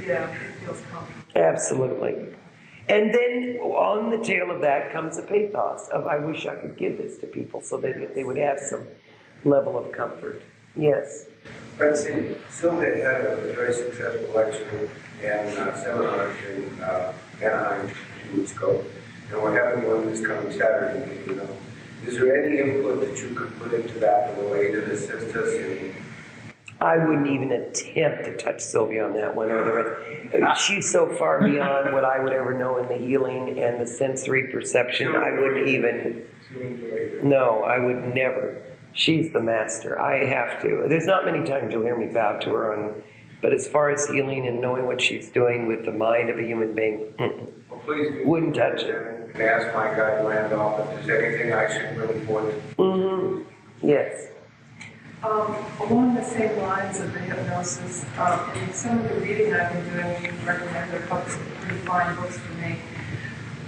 Yeah, it feels comfortable. Absolutely. And then on the tail of that comes a pathos of, I wish I could give this to people so that they would have some level of comfort. Yes. Francine, Sylvia had a very successful lecture and seminar in Anaheim 2 weeks ago. And we're having one this coming Saturday, you know. Is there any input that you could put into that in a way to assist us in? I wouldn't even attempt to touch Sylvia on that one. She's so far beyond what I would ever know in the healing and the sensory perception. I wouldn't even. No, I would never. She's the master. I have to. There's not many times you'll hear me bow to her on, but as far as healing and knowing what she's doing with the mind of a human being, Well, please do. Wouldn't touch it. And ask my guide Randolph if there's anything I should report. Yes. Along the same lines of the hypnosis, in some of the reading I've been doing, you recommended books, pretty fine books for me.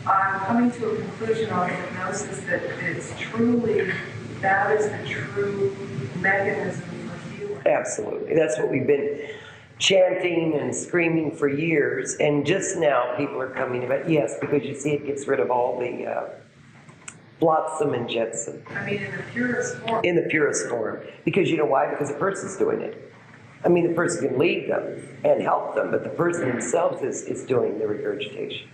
I'm coming to a conclusion on hypnosis that that is the true mechanism for healing. Absolutely. That's what we've been chanting and screaming for years. And just now people are coming about, yes, because you see it gets rid of all the flotsam and jetsam. I mean, in the purest form. In the purest form. Because you know why? Because the person's doing it. I mean, the person can lead them and help them, but the person themselves is doing the regurgitation.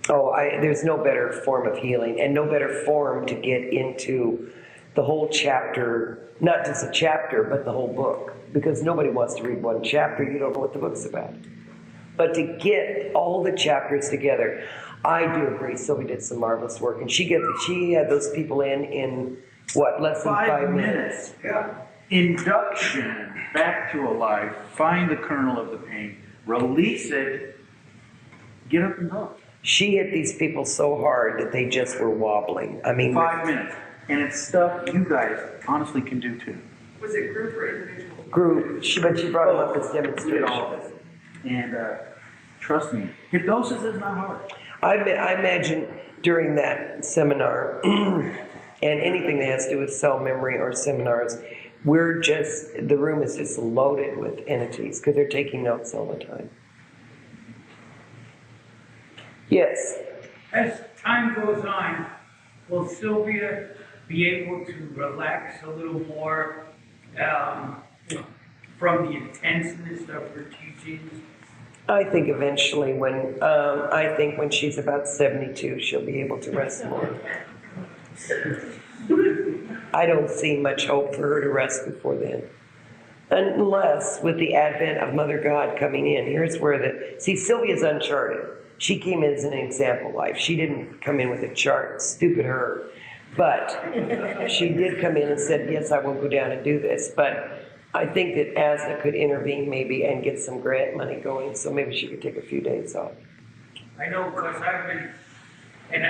There's no better form of healing and no better form to get into the whole chapter, not just a chapter, but the whole book. Because nobody wants to read one chapter, you don't know what the book's about. But to get all the chapters together, I do agree, Sylvia did some marvelous work. And she had those people in what, less than 5 minutes? Yeah. Induction back to a life, find the kernel of the pain, release it, get up and go. She hit these people so hard that they just were wobbling. I mean, 5 minutes. And it's stuff you guys honestly can do too. Was it group or individual? Group. But she brought them up as demonstrations. And trust me, hypnosis is not hard. I imagine during that seminar, and anything that has to do with cell memory or seminars, the room is just loaded with entities because they're taking notes all the time. Yes. As time goes on, will Sylvia be able to relax a little more from the intenseness of her teachings? I think eventually when she's about 72, she'll be able to rest more. I don't see much hope for her to rest before then. Unless with the advent of Mother God coming in, here's where Sylvia's uncharted. She came in as an example life. She didn't come in with a chart, stupid her. But she did come in and said, yes, I will go down and do this. But I think that Asna could intervene maybe and get some grant money going, so maybe she could take a few days off. I know, because I've been, and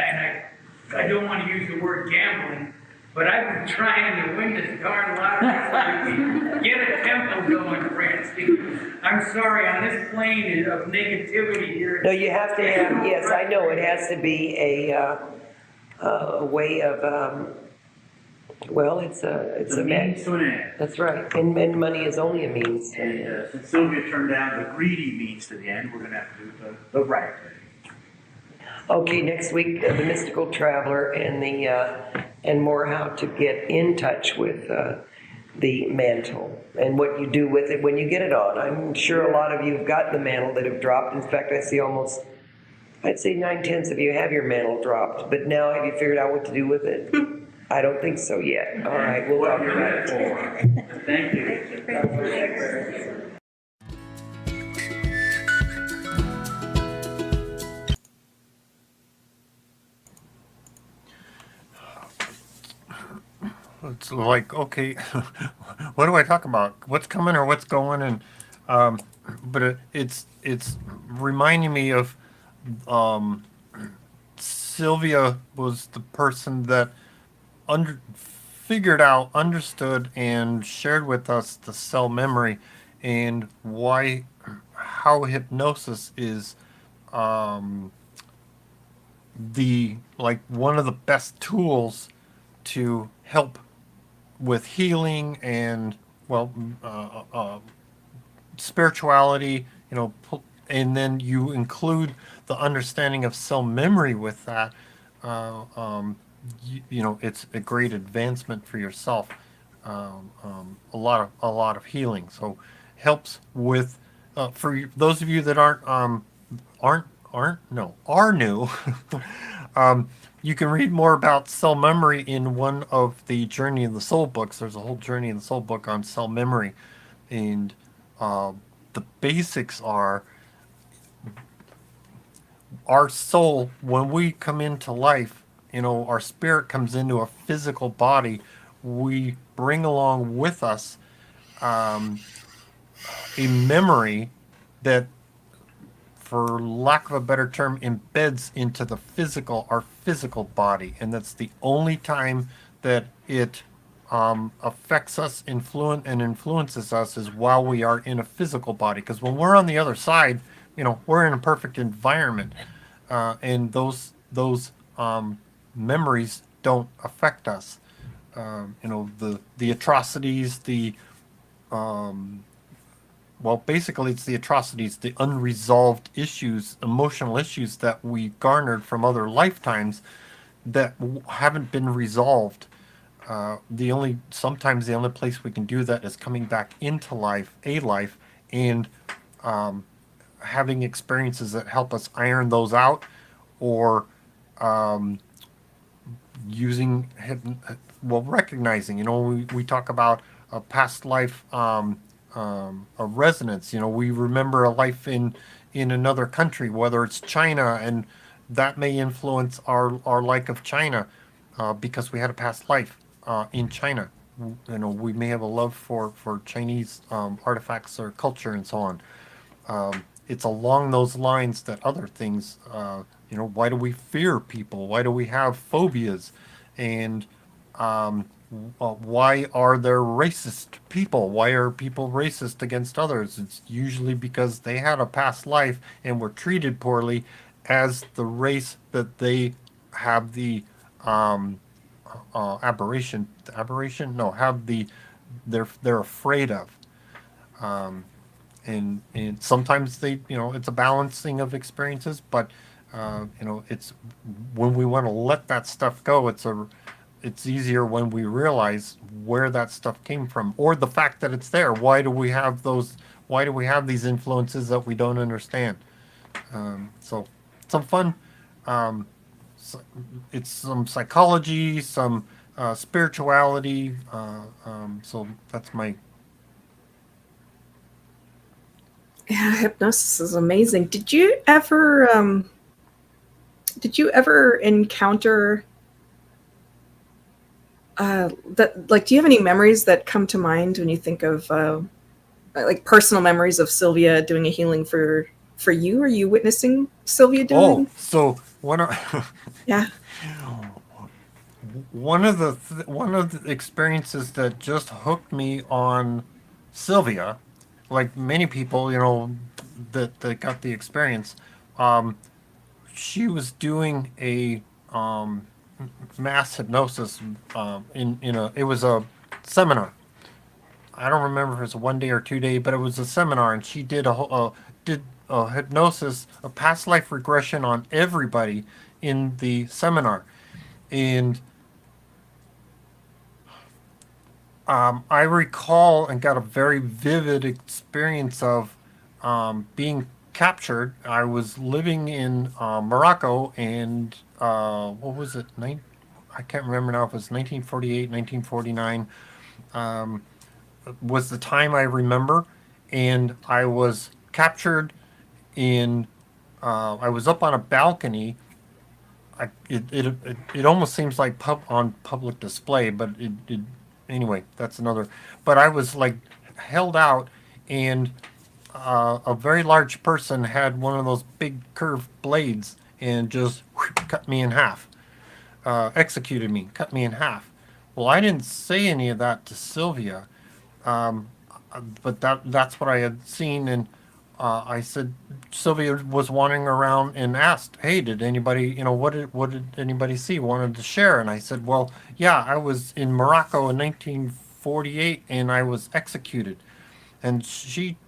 I don't want to use the word gambling, but I've been trying to win this darn lottery so we get a temple going, Francine. I'm sorry, on this plane of negativity here. No, you have to have, yes, I know, it has to be a way of, well, it's a means to an end. That's right, and money is only a means to an end. And since Sylvia turned down the greedy means to the end, we're going to have to do the right thing. Okay, next week, the mystical traveler and more how to get in touch with the mantle and what you do with it when you get it on. I'm sure a lot of you have gotten the mantle that have dropped. In fact, I see I'd say 9/10 of you have your mantle dropped. But now, have you figured out what to do with it? I don't think so yet. All right, we'll talk about it more. Thank you. It's like, okay, what do I talk about? What's coming or what's going? And but it's reminding me of Sylvia was the person that figured out, understood, and shared with us the cell memory and how hypnosis is the like one of the best tools to help with healing and spirituality, and then you include the understanding of cell memory with that. It's a great advancement for yourself. A lot of healing. So helps with for those of you that are new. You can read more about cell memory in one of the Journey of the Soul books. There's a whole Journey of the Soul book on cell memory, and the basics are our soul, when we come into life, our spirit comes into a physical body. We bring along with us a memory that, for lack of a better term, embeds into our physical body, and that's the only time that it affects us, influences us, is while we are in a physical body. Because when we're on the other side, we're in a perfect environment, and those memories don't affect us. The atrocities, basically it's the atrocities, the unresolved issues, emotional issues that we garnered from other lifetimes that haven't been resolved. Sometimes the only place we can do that is coming back into life, and having experiences that help us iron those out, or recognizing. We talk about a past life, a resonance. We remember a life in another country, whether it's China, and that may influence our like of China, because we had a past life in China. We may have a love for Chinese artifacts or culture and so on. It's along those lines that other things, why do we fear people? Why do we have phobias? And why are there racist people? Why are people racist against others? It's usually because they had a past life and were treated poorly as the race that they have the aberration. No, they're afraid of. And sometimes it's a balancing of experiences, but it's when we want to let that stuff go. It's easier when we realize where that stuff came from, or the fact that it's there. Why do we have these influences that we don't understand? So some fun. It's some psychology, some spirituality. So that's my. Yeah, hypnosis is amazing. Did you ever encounter that? Like, do you have any memories that come to mind when you think of like personal memories of Sylvia doing a healing for you? Are you witnessing Sylvia doing? Oh, so Yeah. one of the experiences that just hooked me on Sylvia, like many people, that got the experience. She was doing a mass hypnosis it was a seminar. I don't remember if it was a 1 day or 2 day, but it was a seminar, and she did a hypnosis, a past life regression on everybody in the seminar, and I recall and got a very vivid experience of being captured. I was living in Morocco, and what was it? I can't remember now if it was 1948, 1949. Was the time I remember, and I was captured in. I was up on a balcony. It almost seems like on public display, but anyway, that's another. But I was like held out, and a very large person had one of those big curved blades and just cut me in half, executed me, cut me in half. Well, I didn't say any of that to Sylvia, um, but that's what I had seen, and I said Sylvia was wandering around and asked, "Hey, did anybody, what did anybody see? Wanted to share?" And I said, "Well, yeah, I was in Morocco in 1948, and I was executed." And she,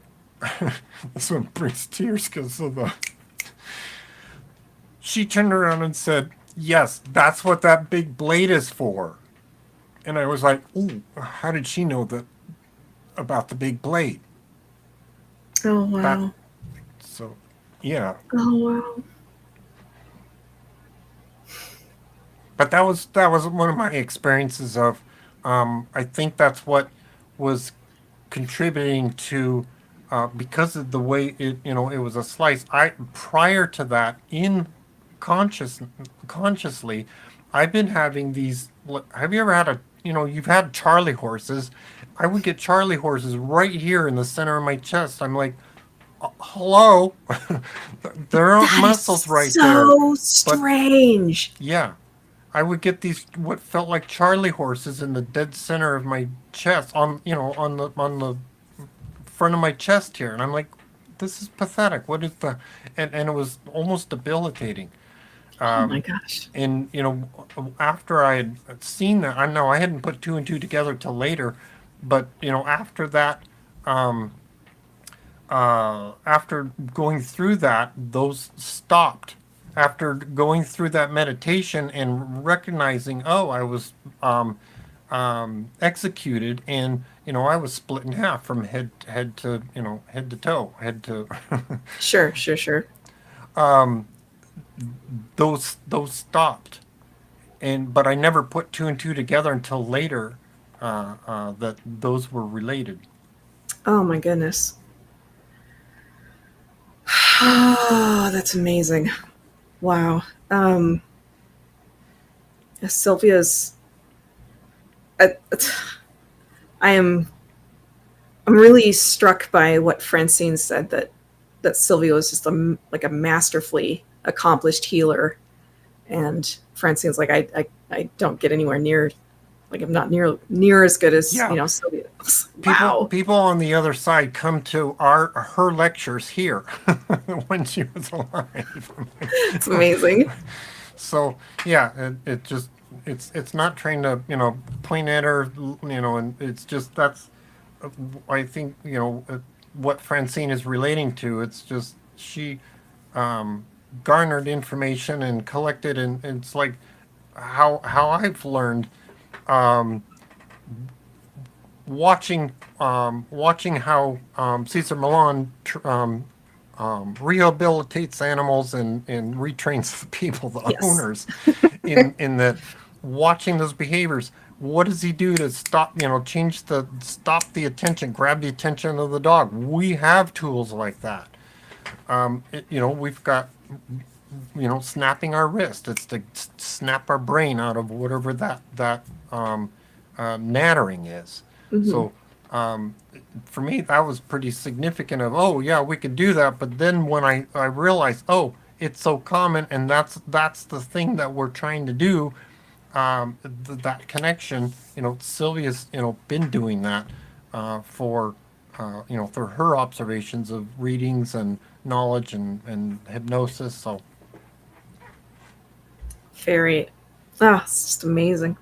this one brings tears because of the. She turned around and said, "Yes, that's what that big blade is for." And I was like, "Ooh, how did she know that about the big blade?" Oh That wow. so, yeah. Oh wow. But that was one of my experiences of. I think that's what was contributing to, because of the way it was a slice. I prior to that, in conscious consciously, I've been having these. Have you ever had you've had Charlie horses? I would get Charlie horses right here in the center of my chest. I'm like, hello, there aren't That is muscles right there, so but strange. yeah, I would get these what felt like Charlie horses in the dead center of my chest, on the front of my chest here, and I'm like, this is pathetic. What is the and it was almost debilitating. Oh my Um, gosh. and after I had seen that, I know I hadn't put two and two together till later, but after that, um, after going through that, those stopped. After going through that meditation and recognizing, oh, I was executed, and I was split in half from head to head to toe, head to. Sure, sure, sure. Those stopped, but I never put two and two together until later, that those were related. Oh my goodness. Oh, that's amazing. Wow. Sylvia's. I, I am. I'm really struck by what Francine said, that Sylvia was just like a masterfully accomplished healer, and Francine's like, I don't get anywhere near, like I'm not near as good as Yeah, Sylvia. people Wow, people on the other side come to her lectures here when she was alive. it's amazing. So yeah, it just it's not trying to point at her, and it's just that's, I think, what Francine is relating to. It's just she, garnered information and collected, and it's like how I've learned, um, watching how, Cesar Millan rehabilitates animals and retrains the people, the Yes. owners, in that, watching those behaviors. What does he do to stop the attention, grab the attention of the dog? We have tools like that. We've got, snapping our wrist. It's to snap our brain out of whatever that nattering is. Hmm. So, um, for me, that was pretty significant. Of, oh yeah, we could do that. But then when I realized, oh, it's so common, and that's the thing that we're trying to do. That connection. Sylvia's been doing that, for her observations of readings and knowledge and hypnosis. So Very. Ah, it's just amazing.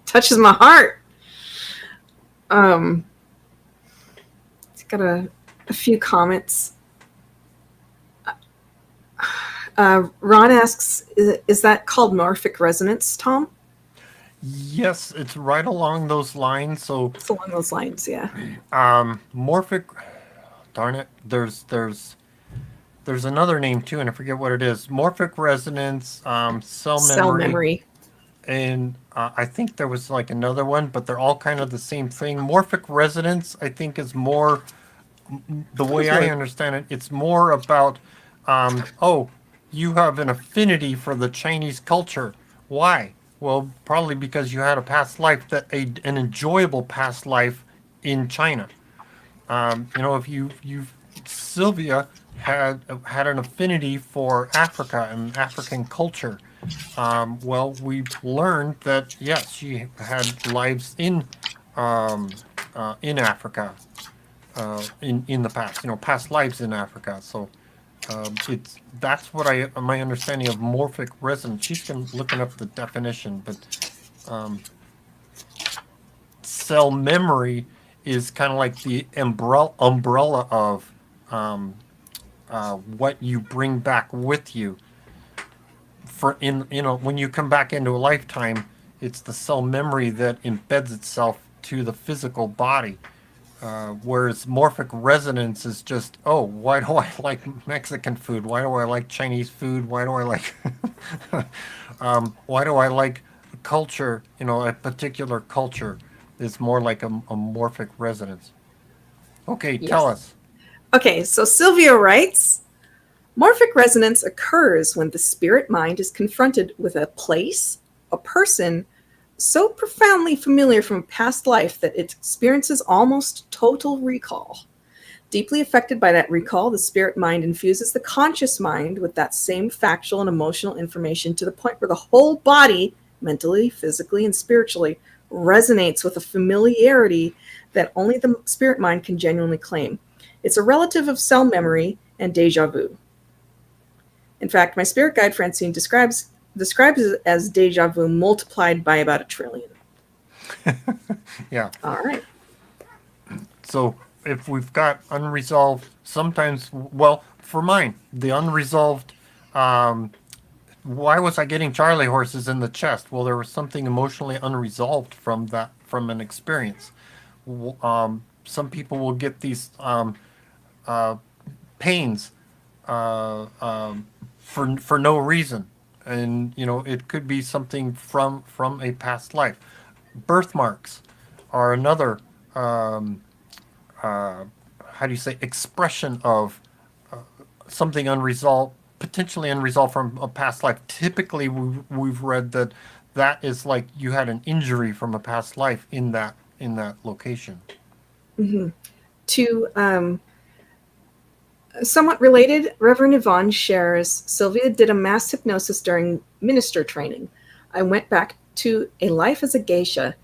Touches my heart. Um, got a few comments. Ron asks, is that called morphic resonance, Tom? yes, it's right along those lines. So, It's along those lines, yeah. morphic. Darn it. There's another name too, and I forget what it is. Morphic resonance, cell Cell memory, memory. and I think there was like another one, but they're all kind of the same thing. Morphic resonance, I think, is more, the way I understand it. It's more about, oh, you have an affinity for the Chinese culture. Why? Well, probably because you had a past life, an enjoyable past life in China. If Sylvia had an affinity for Africa and African culture. Well, we learned that yes, she had lives in Africa, in the past. Past lives in Africa. So that's what my understanding of morphic resonance. She's looking up the definition, but cell memory is kind of like the umbrella of what you bring back with you. When you come back into a lifetime, it's the cell memory that embeds itself to the physical body. Whereas morphic resonance is just, oh, why do I like Mexican food? Why do I like Chinese food? Why do I like, why do I like culture? A particular culture is more like a morphic resonance. Okay, tell Yes. us. Okay, so Sylvia writes, morphic resonance occurs when the spirit mind is confronted with a place, a person, so profoundly familiar from a past life that it experiences almost total recall. Deeply affected by that recall, the spirit mind infuses the conscious mind with that same factual and emotional information to the point where the whole body, mentally, physically, and spiritually, resonates with a familiarity that only the spirit mind can genuinely claim. It's a relative of cell memory and deja vu. In fact, my spirit guide Francine describes it as deja vu multiplied by about 1 trillion. Yeah. All right. So if we've got unresolved, sometimes, well, for mine, the unresolved, why was I getting Charlie horses in the chest? Well, there was something emotionally unresolved from an experience. Some people will get these pains for no reason, and it could be something from a past life. Birthmarks are another how do you say, expression of something unresolved, potentially unresolved from a past life. Typically, we've read that is like you had an injury from a past life in that location. To somewhat related, Reverend Yvonne shares, Sylvia did a mass hypnosis during minister training. I went back to a life as a geisha.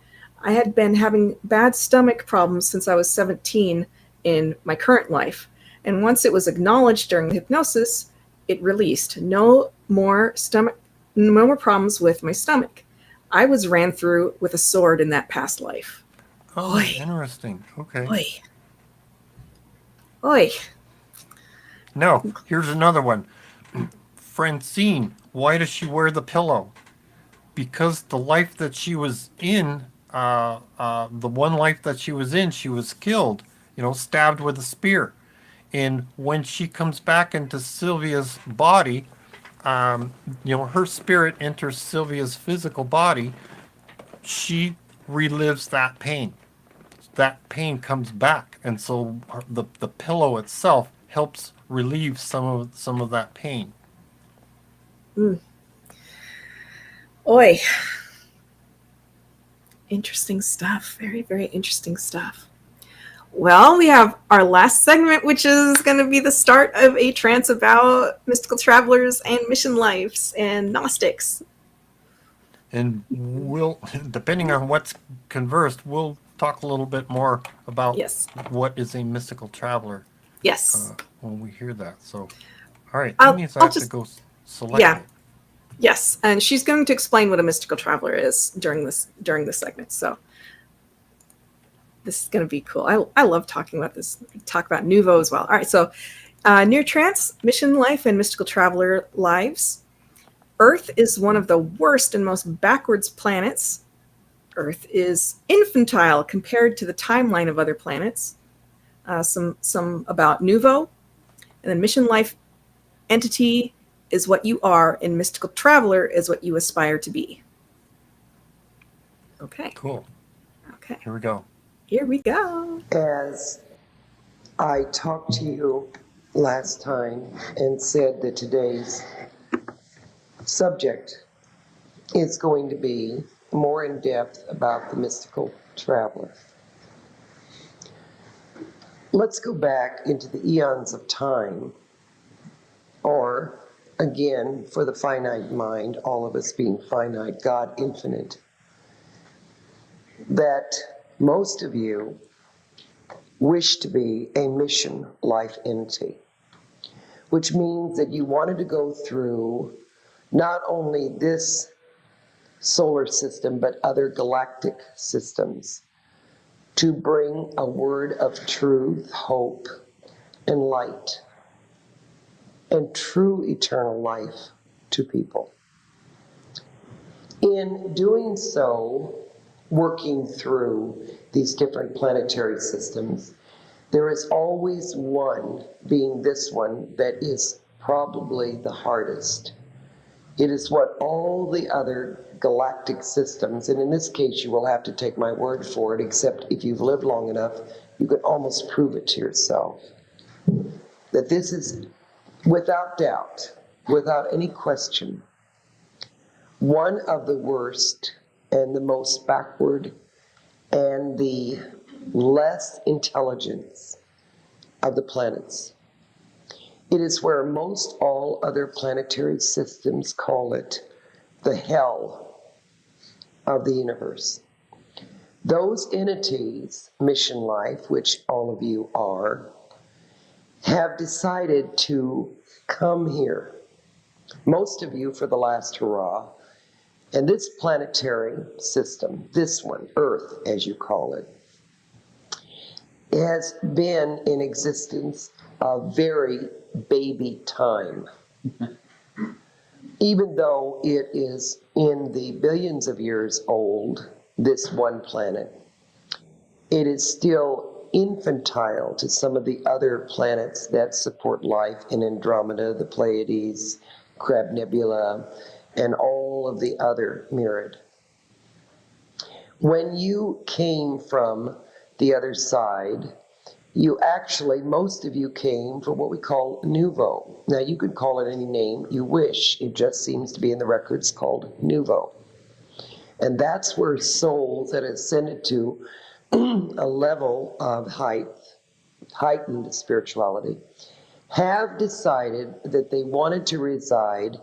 I had been having bad stomach problems since I was 17 in my current life. And once it was acknowledged during the hypnosis, it released. No more problems with my stomach. I was ran through with a sword in that past life. Oh, Oy. interesting. Okay. Oi. Oi. Now, here's another one. Francine, why does she wear the pillow? Because the life that she was in, the one life that she was killed, stabbed with a spear. And when she comes back into Sylvia's body, her spirit enters Sylvia's physical body. She relives that pain. That pain comes back, and so the pillow itself helps relieve some of that pain. Oi. Interesting stuff. Very, very interesting stuff. Well, we have our last segment, which is going to be the start of a trance about mystical travelers and mission lives and Gnostics. And we'll, depending on what's conversed, we'll talk a little bit more about Yes. what is a mystical traveler Yes. when we hear that. So, all right, I'll- that means I I'll have just- to go select Yeah. it. Yes, and she's going to explain what a mystical traveler is during this segment. So this is going to be cool. I love talking about this. Talk about Nuvo as well. All right, so near trance, mission life, and mystical traveler lives. Earth is one of the worst and most backwards planets. Earth is infantile compared to the timeline of other planets. Some about Nuvo, and then mission life entity is what you are, and mystical traveler is what you aspire to be. Okay. Cool. Okay. Here we go. Here we go. As I talked to you last time and said that today's subject is going to be more in depth about the mystical traveler. Let's go back into the eons of time or again, for the finite mind, all of us being finite, God infinite, that most of you wish to be a mission life entity, which means that you wanted to go through not only this solar system, but other galactic systems to bring a word of truth, hope, and light, and true eternal life to people. In doing so, working through these different planetary systems, there is always one, being this one, that is probably the hardest. It is what all the other galactic systems, and in this case you will have to take my word for it, except if you've lived long enough, you can almost prove it to yourself, that this is, without doubt, without any question, one of the worst and the most backward and the less intelligence of the planets. It is where most all other planetary systems call it the hell of the universe. Those entities, mission life, which all of you are, have decided to come here. Most of you for the last hurrah. And this planetary system, this one, Earth as you call it, has been in existence a very baby time. Even though it is in the billions of years old, this one planet, it is still infantile to some of the other planets that support life in Andromeda, the Pleiades, Crab Nebula, and all of the other myriad. When you came from the other side, you actually, most of you came for what we call Nuvo. Now you could call it any name you wish. It just seems to be in the records called Nuvo. And that's where souls that ascended to a level of heightened spirituality, have decided that they wanted to reside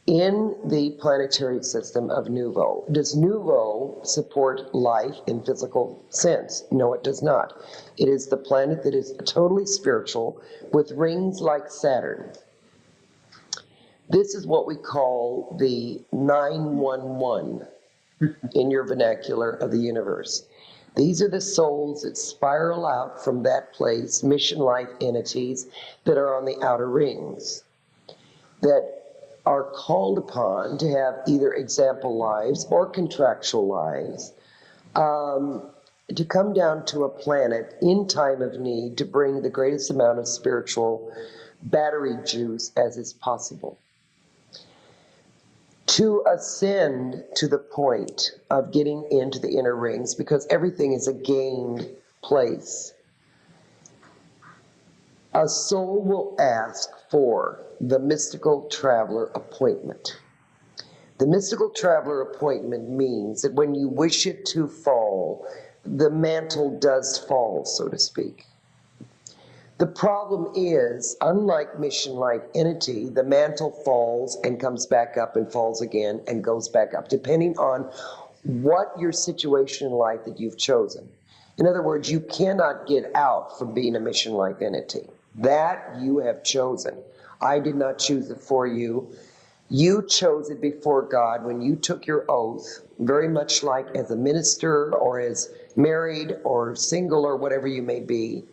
in the planetary system of Nuvo. Does Nuvo support life in physical sense? No, it does not. It is the planet that is totally spiritual with rings like Saturn. This is what we call the 911 in your vernacular of the universe. These are the souls that spiral out from that place, mission life entities that are on the outer rings, that are called upon to have either example lives or contractual lives, to come down to a planet in time of need to bring the greatest amount of spiritual battery juice as is possible. To ascend to the point of getting into the inner rings, because everything is a gained place. A soul will ask for the mystical traveler appointment. The mystical traveler appointment means that when you wish it to fall, the mantle does fall, so to speak. The problem is, unlike mission-like entity, the mantle falls and comes back up and falls again and goes back up, depending on what your situation in life that you've chosen. In other words, you cannot get out from being a mission-like entity. That you have chosen. I did not choose it for you. You chose it before God when you took your oath, very much like as a minister or as married or single or whatever you may be.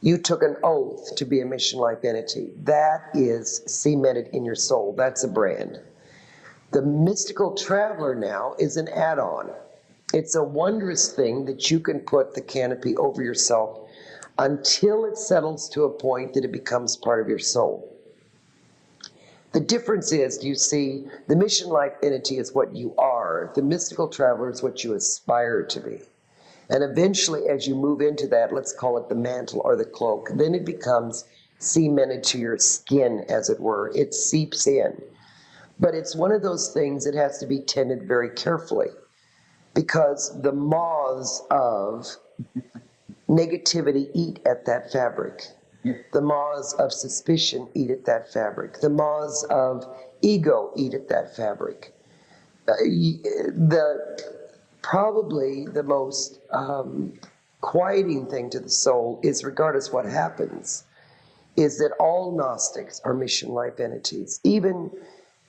You took an oath to be a mission-life entity. That is cemented in your soul. That's a brand. The mystical traveler now is an add-on. It's a wondrous thing that you can put the canopy over yourself until it settles to a point that it becomes part of your soul. The difference is, you see, the mission-life entity is what you are. The mystical traveler is what you aspire to be. And eventually, as you move into that, let's call it the mantle or the cloak, then it becomes cemented to your skin, as it were. It seeps in. But it's one of those things that has to be tended very carefully, because the moths of negativity eat at that fabric. The moths of suspicion eat at that fabric. The moths of ego eat at that fabric. Probably the most quieting thing to the soul is, regardless what happens, is that all Gnostics are mission life entities. Even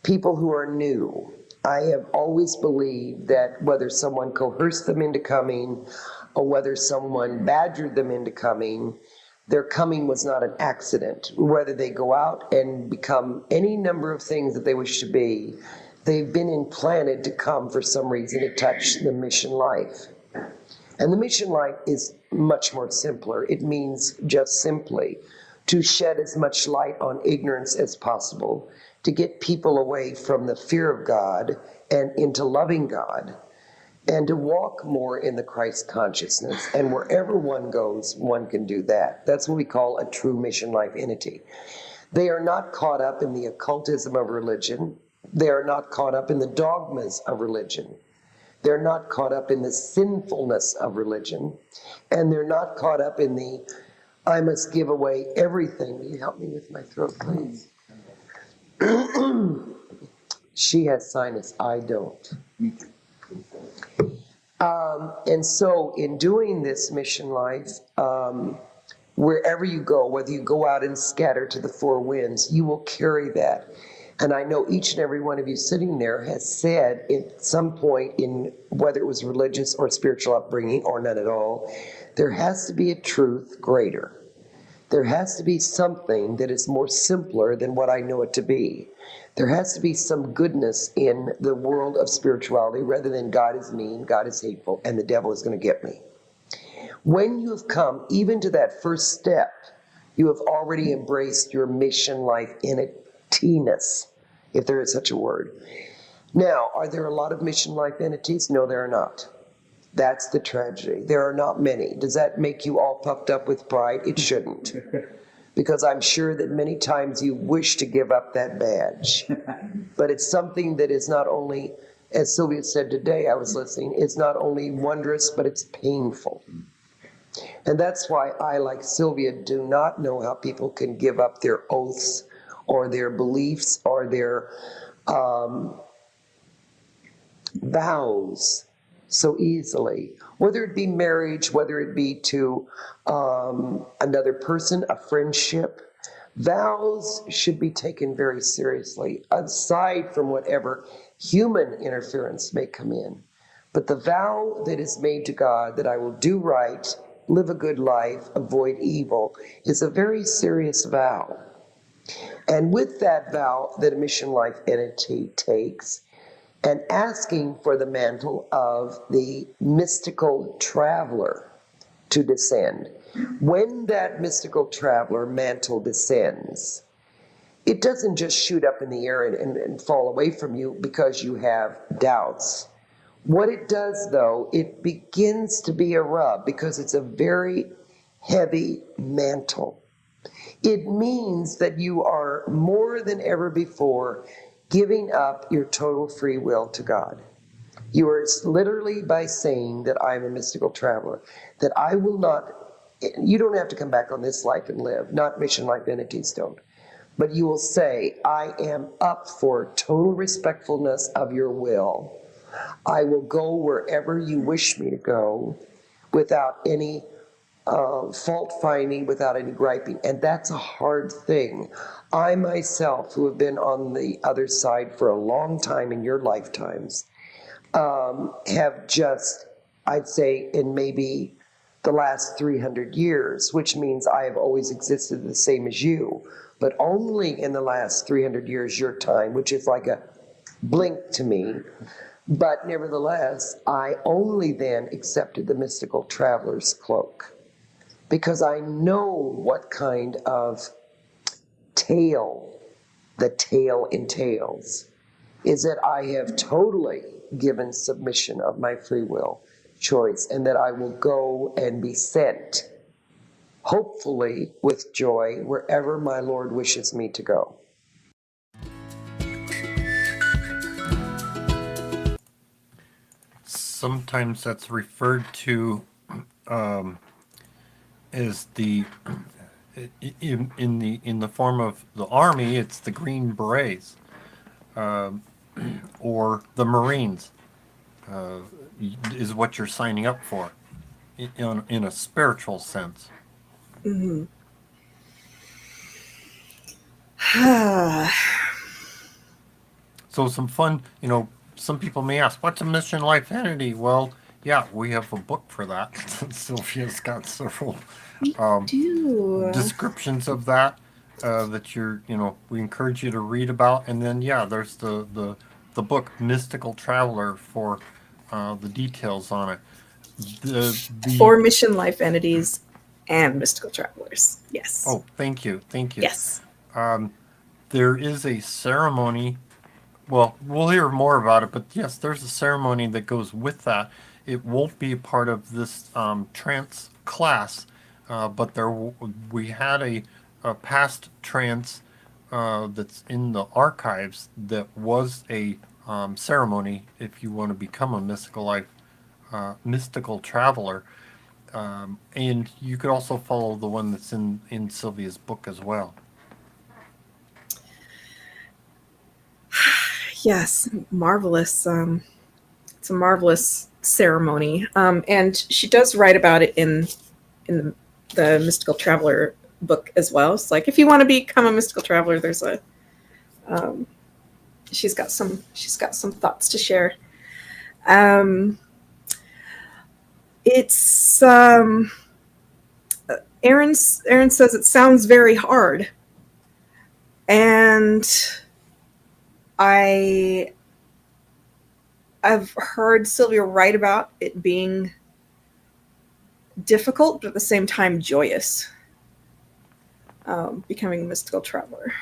people who are new. I have always believed that whether someone coerced them into coming or whether someone badgered them into coming, their coming was not an accident. Whether they go out and become any number of things that they wish to be, they've been implanted to come for some reason to touch the mission life. And the mission life is much more simpler. It means just simply to shed as much light on ignorance as possible, to get people away from the fear of God and into loving God, and to walk more in the Christ consciousness. And wherever one goes, one can do that. That's what we call a true mission life entity. They are not caught up in the occultism of religion. They are not caught up in the dogmas of religion. They're not caught up in the sinfulness of religion. And they're not caught up in the, I must give away everything. Will you help me with my throat, please? She has sinus, I don't. And so in doing this mission life, wherever you go, whether you go out and scatter to the four winds, you will carry that. And I know each and every one of you sitting there has said at some point, in whether it was religious or spiritual upbringing or none at all, there has to be a truth greater. There has to be something that is more simpler than what I know it to be. There has to be some goodness in the world of spirituality rather than God is mean, God is hateful, and the devil is going to get me. When you have come even to that first step, you have already embraced your mission life entitiness, if there is such a word. Now, are there a lot of mission life entities? No, there are not. That's the tragedy. There are not many. Does that make you all puffed up with pride? It shouldn't. Because I'm sure that many times you wish to give up that badge. But it's something that is not only, as Sylvia said today, I was listening, it's not only wondrous, but it's painful. And that's why I, like Sylvia, do not know how people can give up their oaths or their beliefs or their vows so easily, whether it be marriage, whether it be to another person, a friendship. Vows should be taken very seriously, aside from whatever human interference may come in. But the vow that is made to God, that I will do right, live a good life, avoid evil, is a very serious vow. And with that vow that a mission life entity takes, and asking for the mantle of the mystical traveler to descend. When that mystical traveler mantle descends, it doesn't just shoot up in the air and fall away from you because you have doubts. What it does, though, it begins to be a rub because it's a very heavy mantle. It means that you are more than ever before giving up your total free will to God. You are literally by saying that I'm a mystical traveler, that I will not, you don't have to come back on this life and live, not mission life entities don't, but you will say, I am up for total respectfulness of your will. I will go wherever you wish me to go without any fault finding, without any griping. And that's a hard thing. I myself, who have been on the other side for a long time in your lifetimes, have just, I'd say, in maybe the last 300 years, which means I have always existed the same as you, but only in the last 300 years your time, which is like a blink to me. But nevertheless, I only then accepted the mystical traveler's cloak, because I know what kind of tale the tale entails, is that I have totally given submission of my free will choice, and that I will go and be sent, hopefully with joy, wherever my Lord wishes me to go. Sometimes that's referred to as the in the form of the army, it's the Green Berets, or the Marines, uh, is what you're signing up for in a spiritual sense. Mhm. So some fun, some people may ask, what's a mission life entity? Well, yeah, we have a book for that. Sylvia's got several Do descriptions of that that we encourage you to read about. And then, yeah, there's the book Mystical Traveler for the details on it. for mission life entities and mystical travelers. Yes. Oh, thank you. Yes. There is a ceremony. Well, we'll hear more about it, but yes, there's a ceremony that goes with that. It won't be a part of this trance class, but we had a past trance that's in the archives that was a ceremony if you want to become a mystical traveler. And you could also follow the one that's in Sylvia's book as well. Yes, marvelous. It's a marvelous ceremony, and she does write about it in the Mystical Traveler book as well. It's like if you want to become a mystical traveler, there's a she's got some thoughts to share. It's Aaron says it sounds very hard, and I've heard Sylvia write about it being difficult, but at the same time joyous. Becoming a mystical traveler.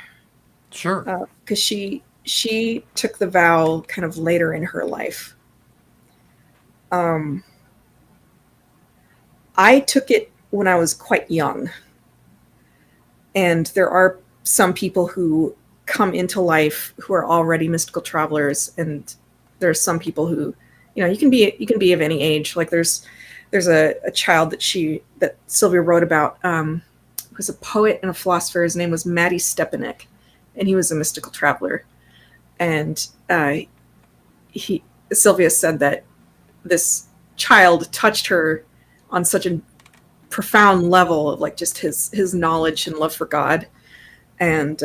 Sure. Because she took the vow kind of later in her life. I took it when I was quite young. And there are some people who come into life who are already mystical travelers, and there's some people who, you can be of any age. Like there's a child that Sylvia wrote about, who was a poet and a philosopher. His name was Matty Stepanek, and he was a mystical traveler. And Sylvia said that this child touched her on such a profound level of like just his knowledge and love for God. And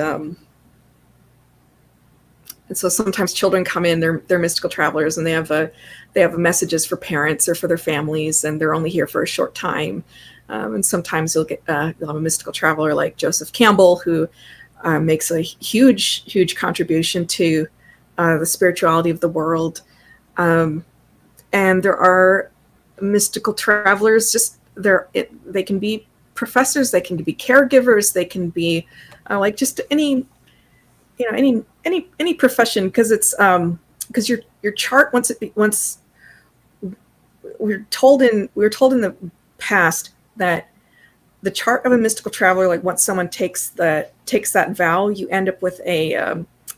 so sometimes children come in, they're mystical travelers, and they have messages for parents or for their families, and they're only here for a short time. And sometimes you'll have a mystical traveler like Joseph Campbell, who makes a huge contribution to the spirituality of the world. And there are mystical travelers, they can be professors, they can be caregivers, they can be like just any profession, because it's because your chart once we were told in the past that the chart of a mystical traveler, like once someone takes that vow, you end up with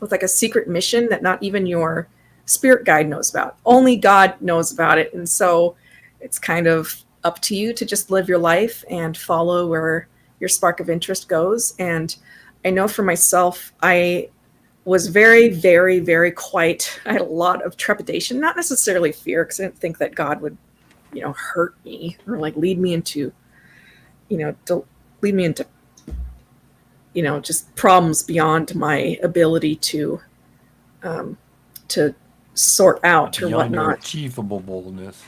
like a secret mission that not even your spirit guide knows about. Only God knows about it. And so it's kind of up to you to just live your life and follow where your spark of interest goes. And I know for myself, I was very, very, very quiet. I had a lot of trepidation, not necessarily fear, because I didn't think that God would, hurt me or like lead me into just problems beyond my ability to sort out or Beyond whatnot. your achievable boldness.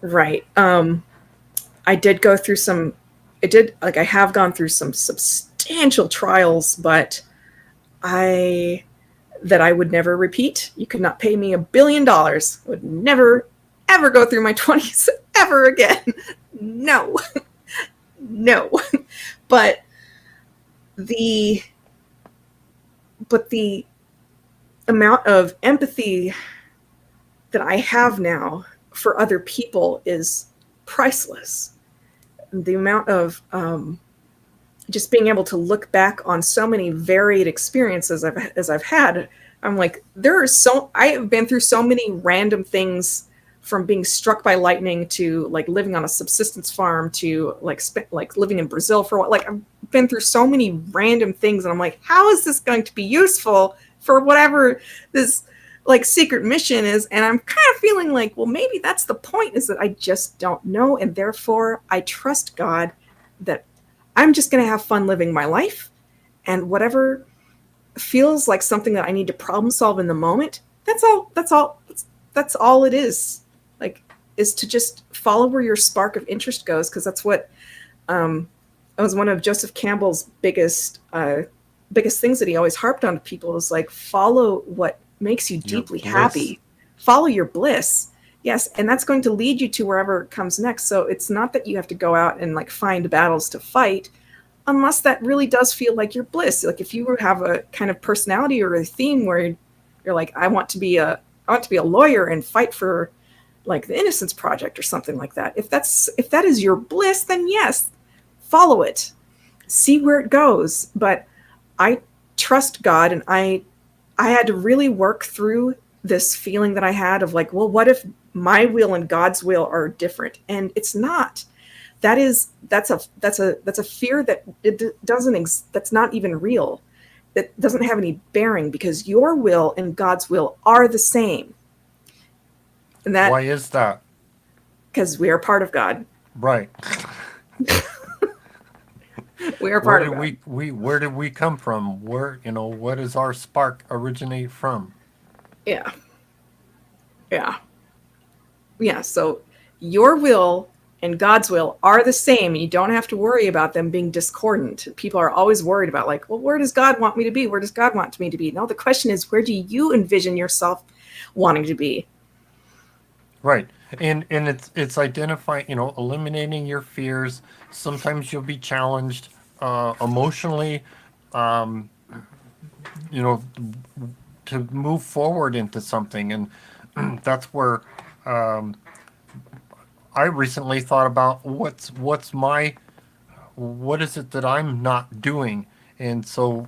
Right. I did go through I have gone through some substantial trials, but that I would never repeat. You could not pay me $1 billion. I would never, ever go through my 20s ever again. No. No. But the amount of empathy that I have now for other people is priceless. The amount of just being able to look back on so many varied experiences as I've had, I'm like, I have been through so many random things from being struck by lightning to like living on a subsistence farm to like living in Brazil for what, like I've been through so many random things, and I'm like, how is this going to be useful for whatever this like secret mission is? And I'm kind of feeling like, well, maybe that's the point, is that I just don't know, and therefore I trust God that I'm just going to have fun living my life, and whatever feels like something that I need to problem solve in the moment, that's all it is. Like, is to just follow where your spark of interest goes, because that's what it was one of Joseph Campbell's biggest things that he always harped on to people, is like, follow what makes you deeply happy, follow your bliss. Yes, and that's going to lead you to wherever comes next. So it's not that you have to go out and like find battles to fight, unless that really does feel like your bliss. Like if you have a kind of personality or a theme where you're like, I want to be a lawyer and fight for like the Innocence Project or something like that. If that is your bliss, then yes, follow it. See where it goes. But I trust God, and I had to really work through this feeling that I had of like, well, what if my will and God's will are different? And it's not. That's a fear that that's not even real. That doesn't have any bearing, because your will and God's will are the same. And that, why is that? because we are part of God. Right. We are part of God. Where did we come from? Where, what does our spark originate from? Yeah. So your will and God's will are the same. You don't have to worry about them being discordant. People are always worried about like, well, where does God want me to be? Where does God want me to be? No, the question is, where do you envision yourself wanting to be? Right. And it's identifying, eliminating your fears. Sometimes you'll be challenged emotionally, to move forward into something. And that's where I recently thought about what is it that I'm not doing? And so,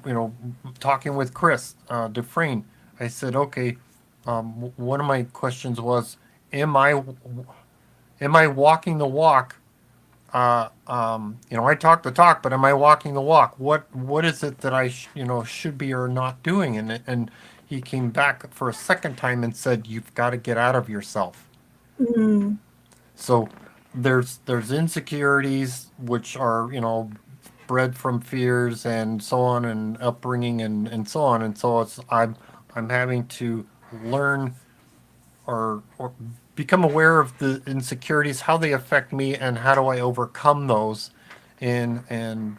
talking with Chris Dufresne, I said, okay, one of my questions was, am I walking the walk? I talk the talk, but am I walking the walk? What is it that I should be or not doing? And he came back for a second time and said, you've got to get out of yourself. Mm. So there's insecurities, which are bred from fears and so on, and upbringing and so on. And so I'm having to learn or become aware of the insecurities, how they affect me, and how do I overcome those, and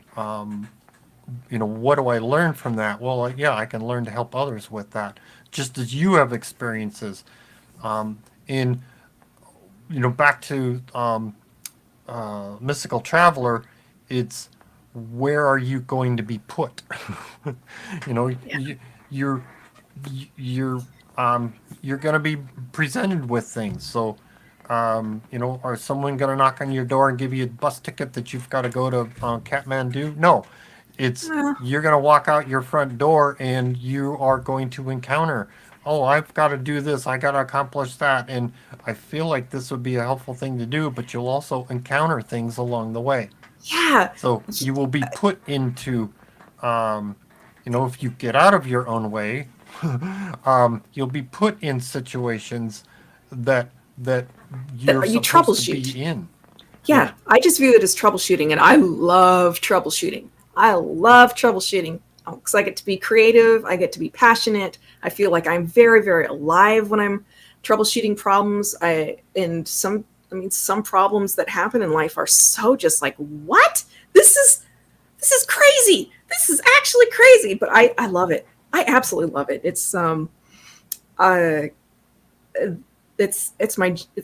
what do I learn from that? Well, I can learn to help others with that, just as you have experiences. Back to Mystical Traveler, it's where are you going to be put? You're going to be presented with things. So, are someone going to knock on your door and give you a bus ticket that you've got to go to Kathmandu? No, it's you're going to walk out your front door and you are going to encounter, oh, I've got to do this, I got to accomplish that, and I feel like this would be a helpful thing to do, but you'll also encounter things along the way. Yeah. So you will be put into, if you get out of your own way, you'll be put in situations that you're you supposed to be in. Yeah, I just view it as troubleshooting, and I love troubleshooting. Because I get to be creative, I get to be passionate. I feel like I'm very, very alive when I'm troubleshooting problems. Some problems that happen in life are so just like, what? This is crazy. This is actually crazy, but I love it. I absolutely love it. It's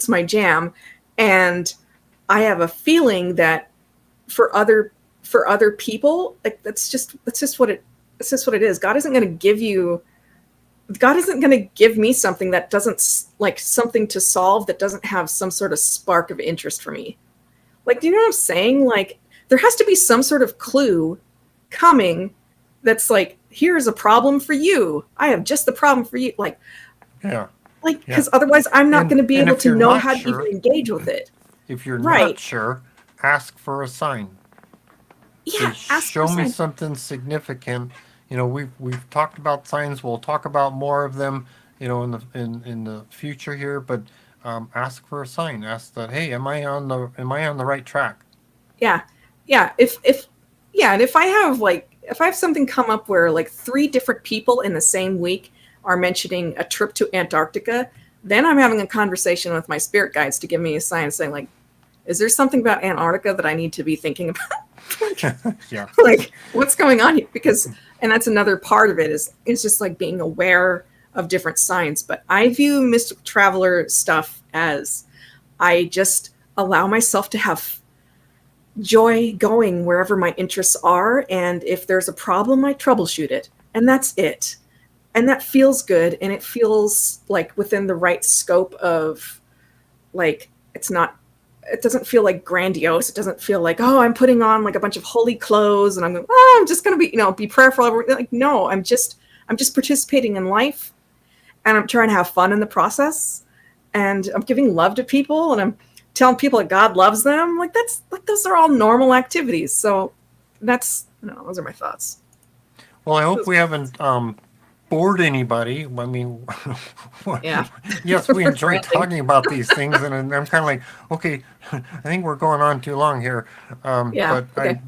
my jam, and I have a feeling that for other people, like that's just what it is. God isn't going to give me something that doesn't, like, something to solve that doesn't have some sort of spark of interest for me. Like, do you know what I'm saying? Like, there has to be some sort of clue coming that's like, here's a problem for you. I have just the problem for you. Like, yeah. Like, Yeah. because otherwise I'm not going to be And able if to you're know not how to sure, even engage with it. if you're Right. not sure, ask for a sign. Yeah, Say, ask for show a me sign. something significant. You know, we've talked about signs. We'll talk about more of them, you know, in the future here. But ask for a sign. Ask that, hey, am I on the right track? Yeah. Yeah. If yeah, and if I have something come up where like 3 different people in the same week are mentioning a trip to Antarctica, then I'm having a conversation with my spirit guides to give me a sign saying like, is there something about Antarctica that I need to be thinking about? Yeah. Like, what's going on here? Because, and that's another part of it is just like being aware of different signs. But I view mystical traveler stuff as I just allow myself to have joy going wherever my interests are. And if there's a problem, I troubleshoot it. And that's it. And that feels good. And it feels like within the right scope of like, it doesn't feel like grandiose. It doesn't feel like, oh, I'm putting on like a bunch of holy clothes and I'm just going to be, be prayerful. Like, no, I'm just participating in life and I'm trying to have fun in the process. And I'm giving love to people and I'm telling people that God loves them. Like those are all normal activities. So those are my thoughts. Well, I hope we haven't bored anybody. I mean, Yeah. yes, we enjoy Ranting. talking about these things, and I'm kind of like, okay, I think we're going on too long here. Yeah. But Okay.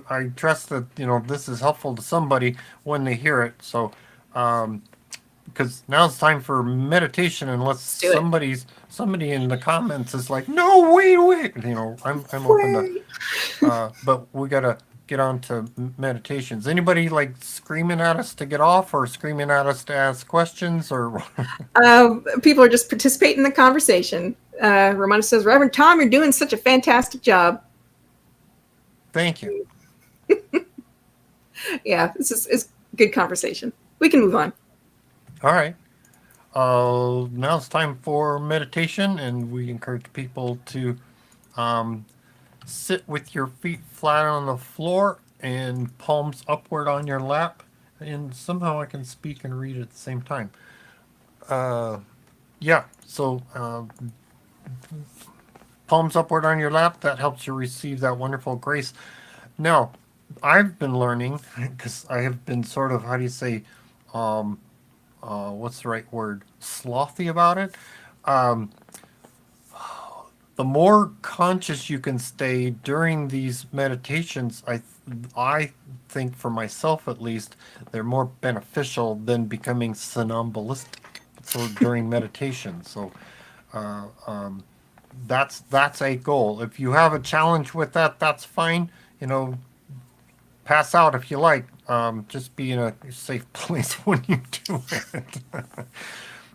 I trust that this is helpful to somebody when they hear it. So, because now it's time for meditation, unless Let's do it. somebody in the comments is like, no, wait, I'm open to. Wait. But we gotta get on to meditations. Anybody like screaming at us to get off, or screaming at us to ask questions, or? People are just participating in the conversation. Ramona says, Reverend Tom, you're doing such a fantastic job. Thank you. Yeah, this is good conversation. We can move on. All right. Now it's time for meditation, and we encourage people to sit with your feet flat on the floor and palms upward on your lap. And somehow I can speak and read at the same time. Yeah, so palms upward on your lap, that helps you receive that wonderful grace. Now, I've been learning, because I have been sort of, how do you say, what's the right word? Slothy about it. Um, the more conscious you can stay during these meditations, I think for myself at least, they're more beneficial than becoming somnambulistic. So during meditation, so uh, um, that's a goal. If you have a challenge with that, that's fine. Pass out if you like. Just be in a safe place when you do it.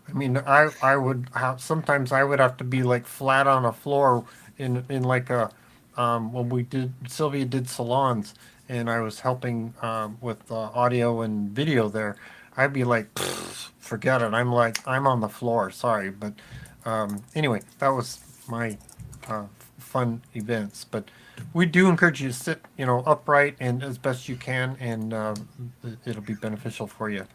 I mean, I would have sometimes I would have to be like flat on a floor in like a when Sylvia did salons and I was helping with audio and video there. I'd be like, forget it. I'm on the floor. Sorry, but anyway, that was my uh, fun events. But we do encourage you to sit, upright and as best you can, and it'll be beneficial for you.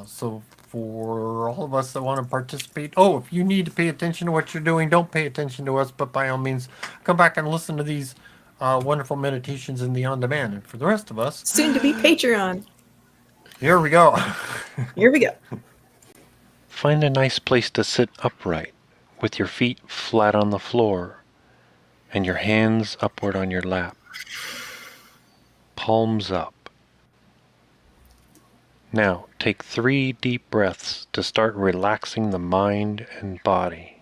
So for all of us that want to participate, if you need to pay attention to what you're doing, don't pay attention to us, but by all means, come back and listen to these wonderful meditations in the on-demand. And for the rest of us, Soon to be Patreon. here we go. Here we go. Find a nice place to sit upright, with your feet flat on the floor, and your hands upward on your lap. Palms up. Now, take 3 deep breaths to start relaxing the mind and body.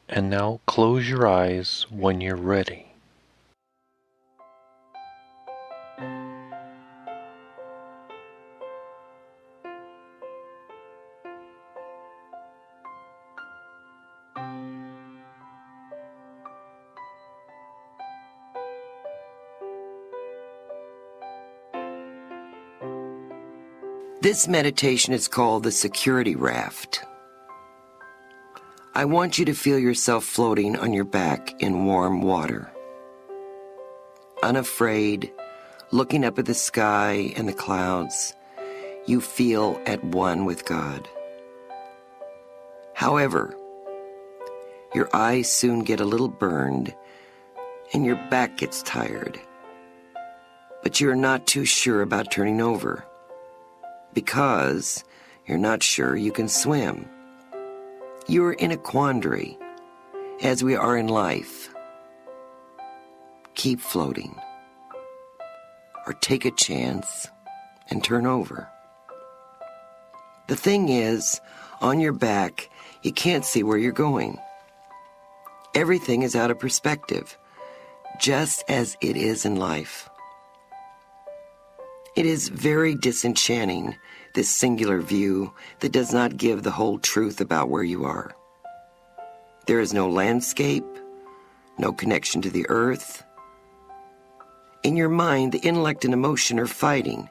And now close your eyes when you're ready. This meditation is called the security raft. I want you to feel yourself floating on your back in warm water. Unafraid, looking up at the sky and the clouds, you feel at one with God. However, your eyes soon get a little burned and your back gets tired. But you're not too sure about turning over because you're not sure you can swim. You're in a quandary, as we are in life. Keep floating, or take a chance and turn over. The thing is, on your back, you can't see where you're going. Everything is out of perspective, just as it is in life. It is very disenchanting, this singular view that does not give the whole truth about where you are. There is no landscape, no connection to the earth. In your mind, the intellect and emotion are fighting,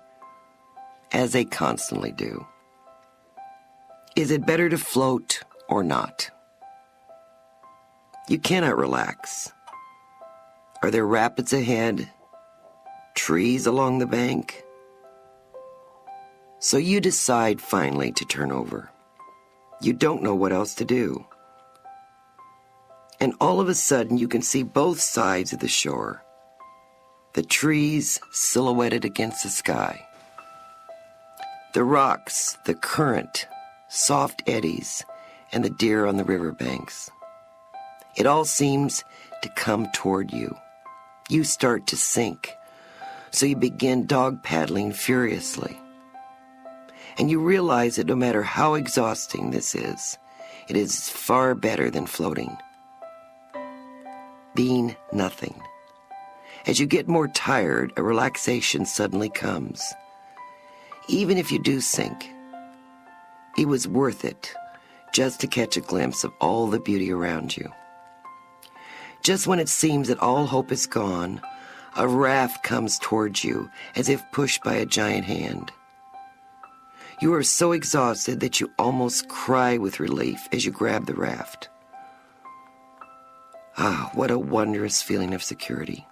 as they constantly do. Is it better to float or not? You cannot relax. Are there rapids ahead? Trees along the bank? So you decide finally to turn over. You don't know what else to do. And all of a sudden you can see both sides of the shore. The trees silhouetted against the sky. The rocks, the current, soft eddies, and the deer on the riverbanks. It all seems to come toward you. You start to sink, so you begin dog paddling furiously. And you realize that no matter how exhausting this is, it is far better than floating. Being nothing. As you get more tired, a relaxation suddenly comes. Even if you do sink, it was worth it just to catch a glimpse of all the beauty around you. Just when it seems that all hope is gone, a raft comes towards you as if pushed by a giant hand. You are so exhausted that you almost cry with relief as you grab the raft. Ah, what a wondrous feeling of security.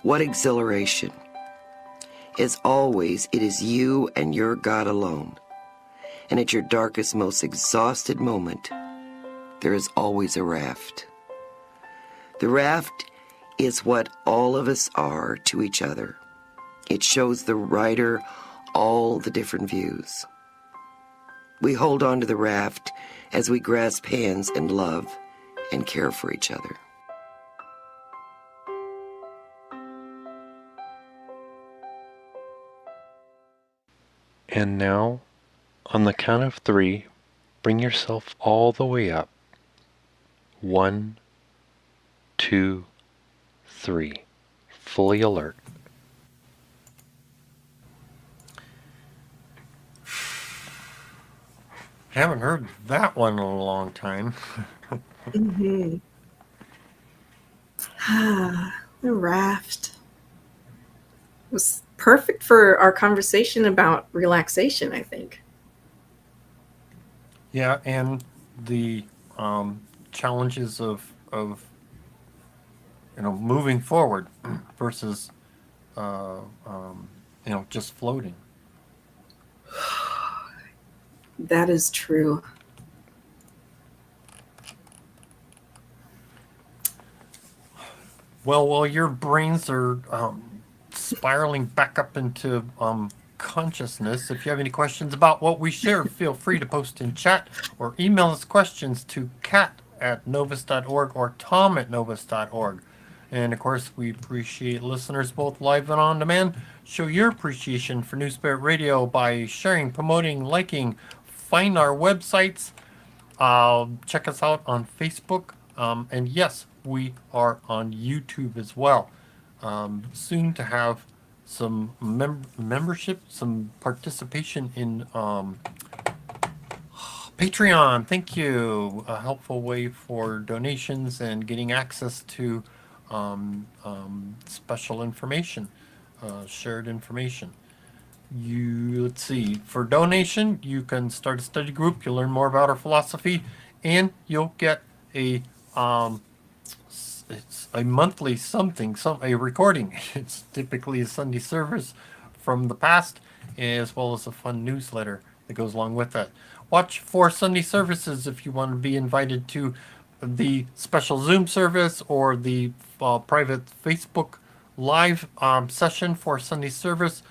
What exhilaration. As always, it is you and your God alone. And at your darkest, most exhausted moment, there is always a raft. The raft is what all of us are to each other. It shows the rider all the different views. We hold on to the raft as we grasp hands and love and care for each other. And now, on the count of 3, bring yourself all the way up. 1, 2, 3. Fully alert. Haven't heard that one in a long time. Mm-hmm. The raft was perfect for our conversation about relaxation, I think. Yeah, and the challenges of moving forward versus just floating. That is true. Well, while your brains are spiraling back up into consciousness, if you have any questions about what we shared, feel free to post in chat or email us questions to kat@novus.org or tom@novus.org. And of course, we appreciate listeners both live and on demand. Show your appreciation for New Spirit Radio by sharing, promoting, liking. Find our websites. Check us out on Facebook. And yes, we are on YouTube as well. Soon to have some membership, some participation in Patreon. Thank you. A helpful way for donations and getting access to special information, shared information. let's see, for donation, you can start a study group. You'll learn more about our philosophy, and you'll get a it's a monthly a recording. It's typically a Sunday service from the past, as well as a fun newsletter that goes along with that. Watch for Sunday services if you want to be invited to the special Zoom service or the private Facebook live session for Sunday service.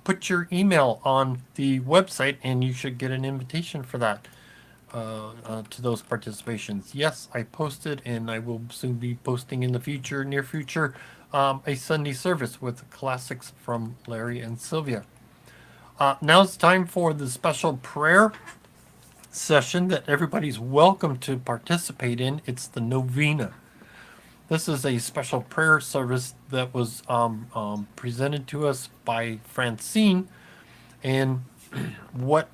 Put your email on the website and you should get an invitation for that. To those participations. Yes, I posted, and I will soon be posting in the near future, a Sunday service with classics from Larry and Sylvia. Now it's time for the special prayer session that everybody's welcome to participate in. It's the Novena. This is a special prayer service that was presented to us by Francine, and what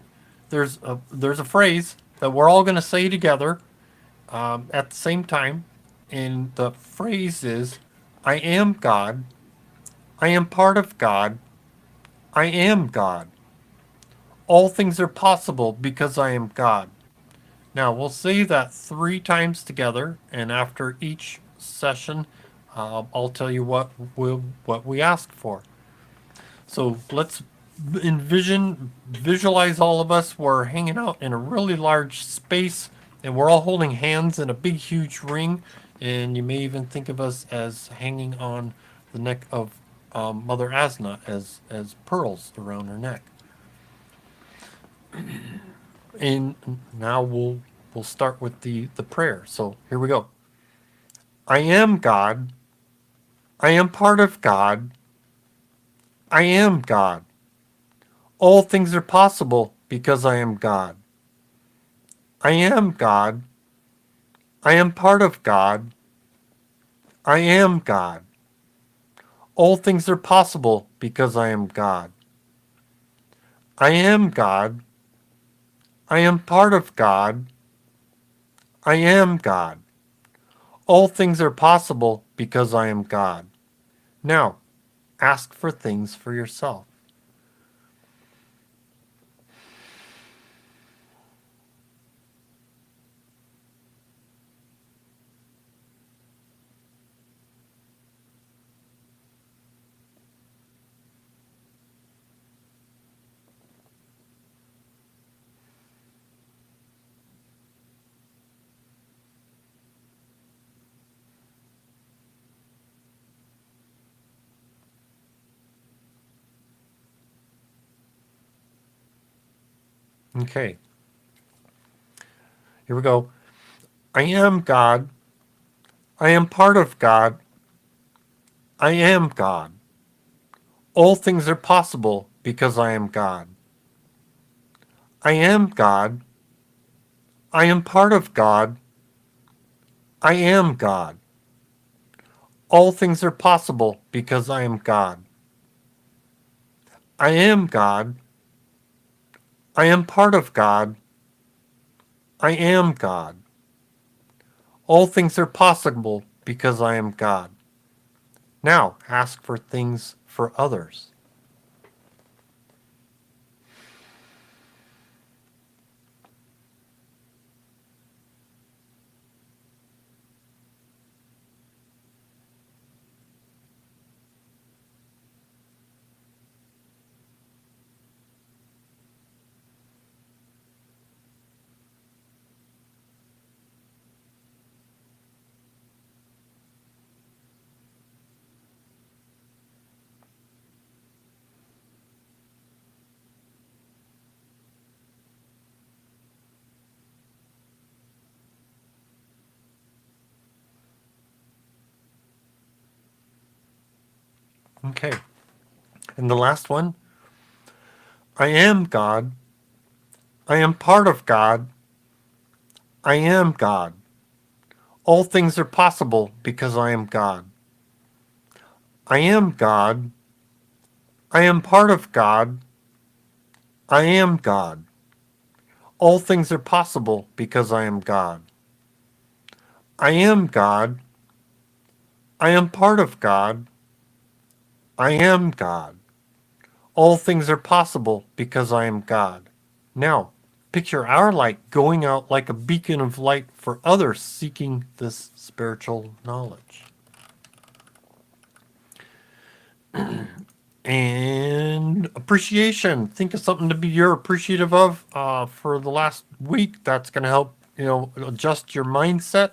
there's a phrase that we're all going to say together at the same time, and the phrase is, "I am God. I am part of God. I am God. All things are possible because I am God." Now we'll say that 3 times together, and after each session, I'll tell you what we asked for. So let's visualize all of us. We're hanging out in a really large space, and we're all holding hands in a big, huge ring. And you may even think of us as hanging on the neck of Mother Asna as pearls around her neck. And now we'll start with the prayer. So here we go. I am God. I am part of God. I am God. All things are possible because I am God. I am God. I am part of God. I am God. All things are possible because I am God. I am God. I am part of God. I am God. All things are possible because I am God. Now, ask for things for yourself. Okay. Here we go. I am God. I am part of God. I am God. All things are possible because I am God. I am God. I am part of God. I am God. All things are possible because I am God. I am God. I am part of God. I am God. All things are possible because I am God. Now ask for things for others. Okay. And the last one. I am God. I am part of God. I am God. All things are possible because I am God. I am God. I am part of God. I am God. All things are possible because I am God. I am God. I am part of God. I am God. all things are possible because I am God. Now, picture our light going out like a beacon of light for others seeking this spiritual knowledge. And appreciation. Think of something to be you're appreciative of for the last week. That's going to help, adjust your mindset.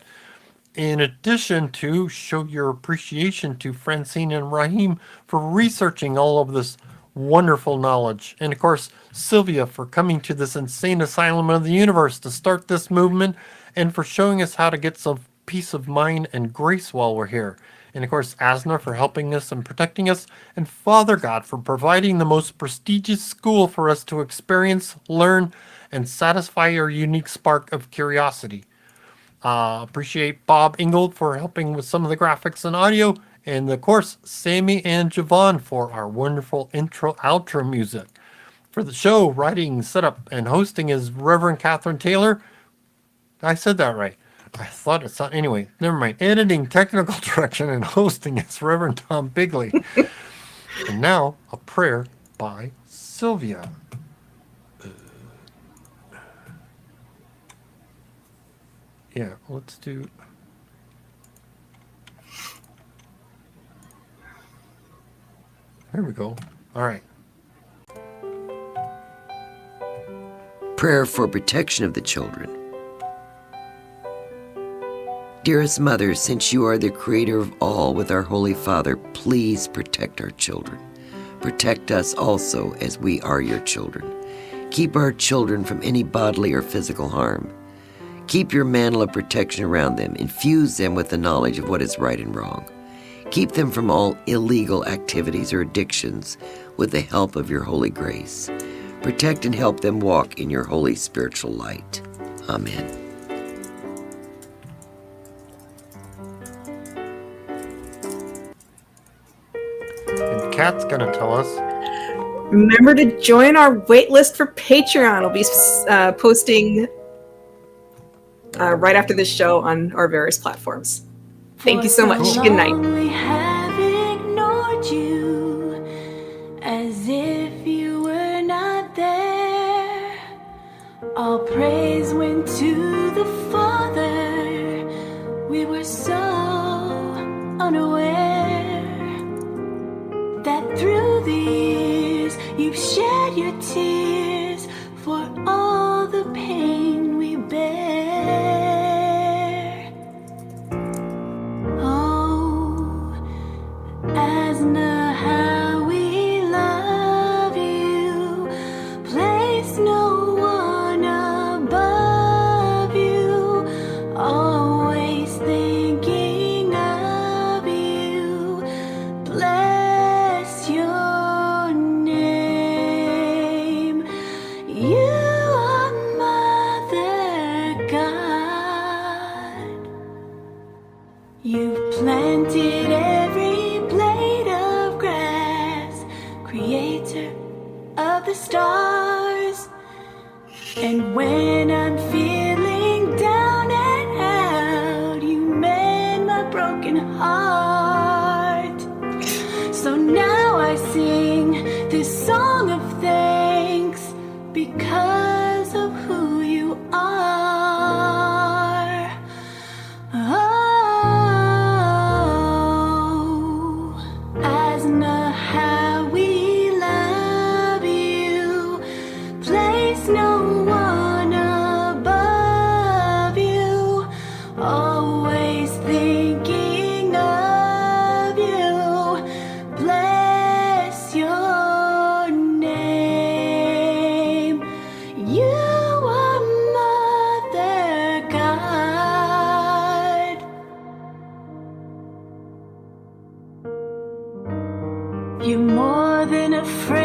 In addition to show your appreciation to Francine and Raheem for researching all of this wonderful knowledge. And of course, Sylvia for coming to this insane asylum of the universe to start this movement and for showing us how to get some peace of mind and grace while we're here. And of course, Asna for helping us and protecting us, and Father God for providing the most prestigious school for us to experience, learn, and satisfy our unique spark of curiosity. Appreciate Bob Ingold for helping with some of the graphics and audio, and of course, Sammy and Javon for our wonderful intro-outro music. For the show, writing, setup, and hosting is Reverend Catherine Taylor. I said that right. I thought it's not. Anyway, never mind. Editing, technical direction, and hosting is Reverend Tom Bigley. And now, a prayer by Sylvia. Yeah, let's do. There we go. All right. Prayer for protection of the children. Dearest Mother, since you are the creator of all with our Holy Father, please protect our children. Protect us also as we are your children. Keep our children from any bodily or physical harm. Keep your mantle of protection around them. Infuse them with the knowledge of what is right and wrong. Keep them from all illegal activities or addictions with the help of your holy grace. Protect and help them walk in your holy spiritual light. Amen. And Kat's going to tell us. Remember to join our waitlist for Patreon. I'll be posting right after this show on our various platforms. Thank you so much. Cool. Good night. We have ignored you as if you were not there. All praise went to the Father. We were so unaware that through the years you've shed your tears for all the pain we bear. Oh, Asna, how we love you. Place no one above you. Always thinking of you. Bless your name. You are Mother God. You've planted every blade of grass, creator of the stars. And when I'm feeling down and out, you mend my broken heart. So now I sing this song of thanks because of who you are. Oh, Asna, how we love you. Place no one above you. Always thinking of you. Bless your name. You are Mother God. You're more than a friend.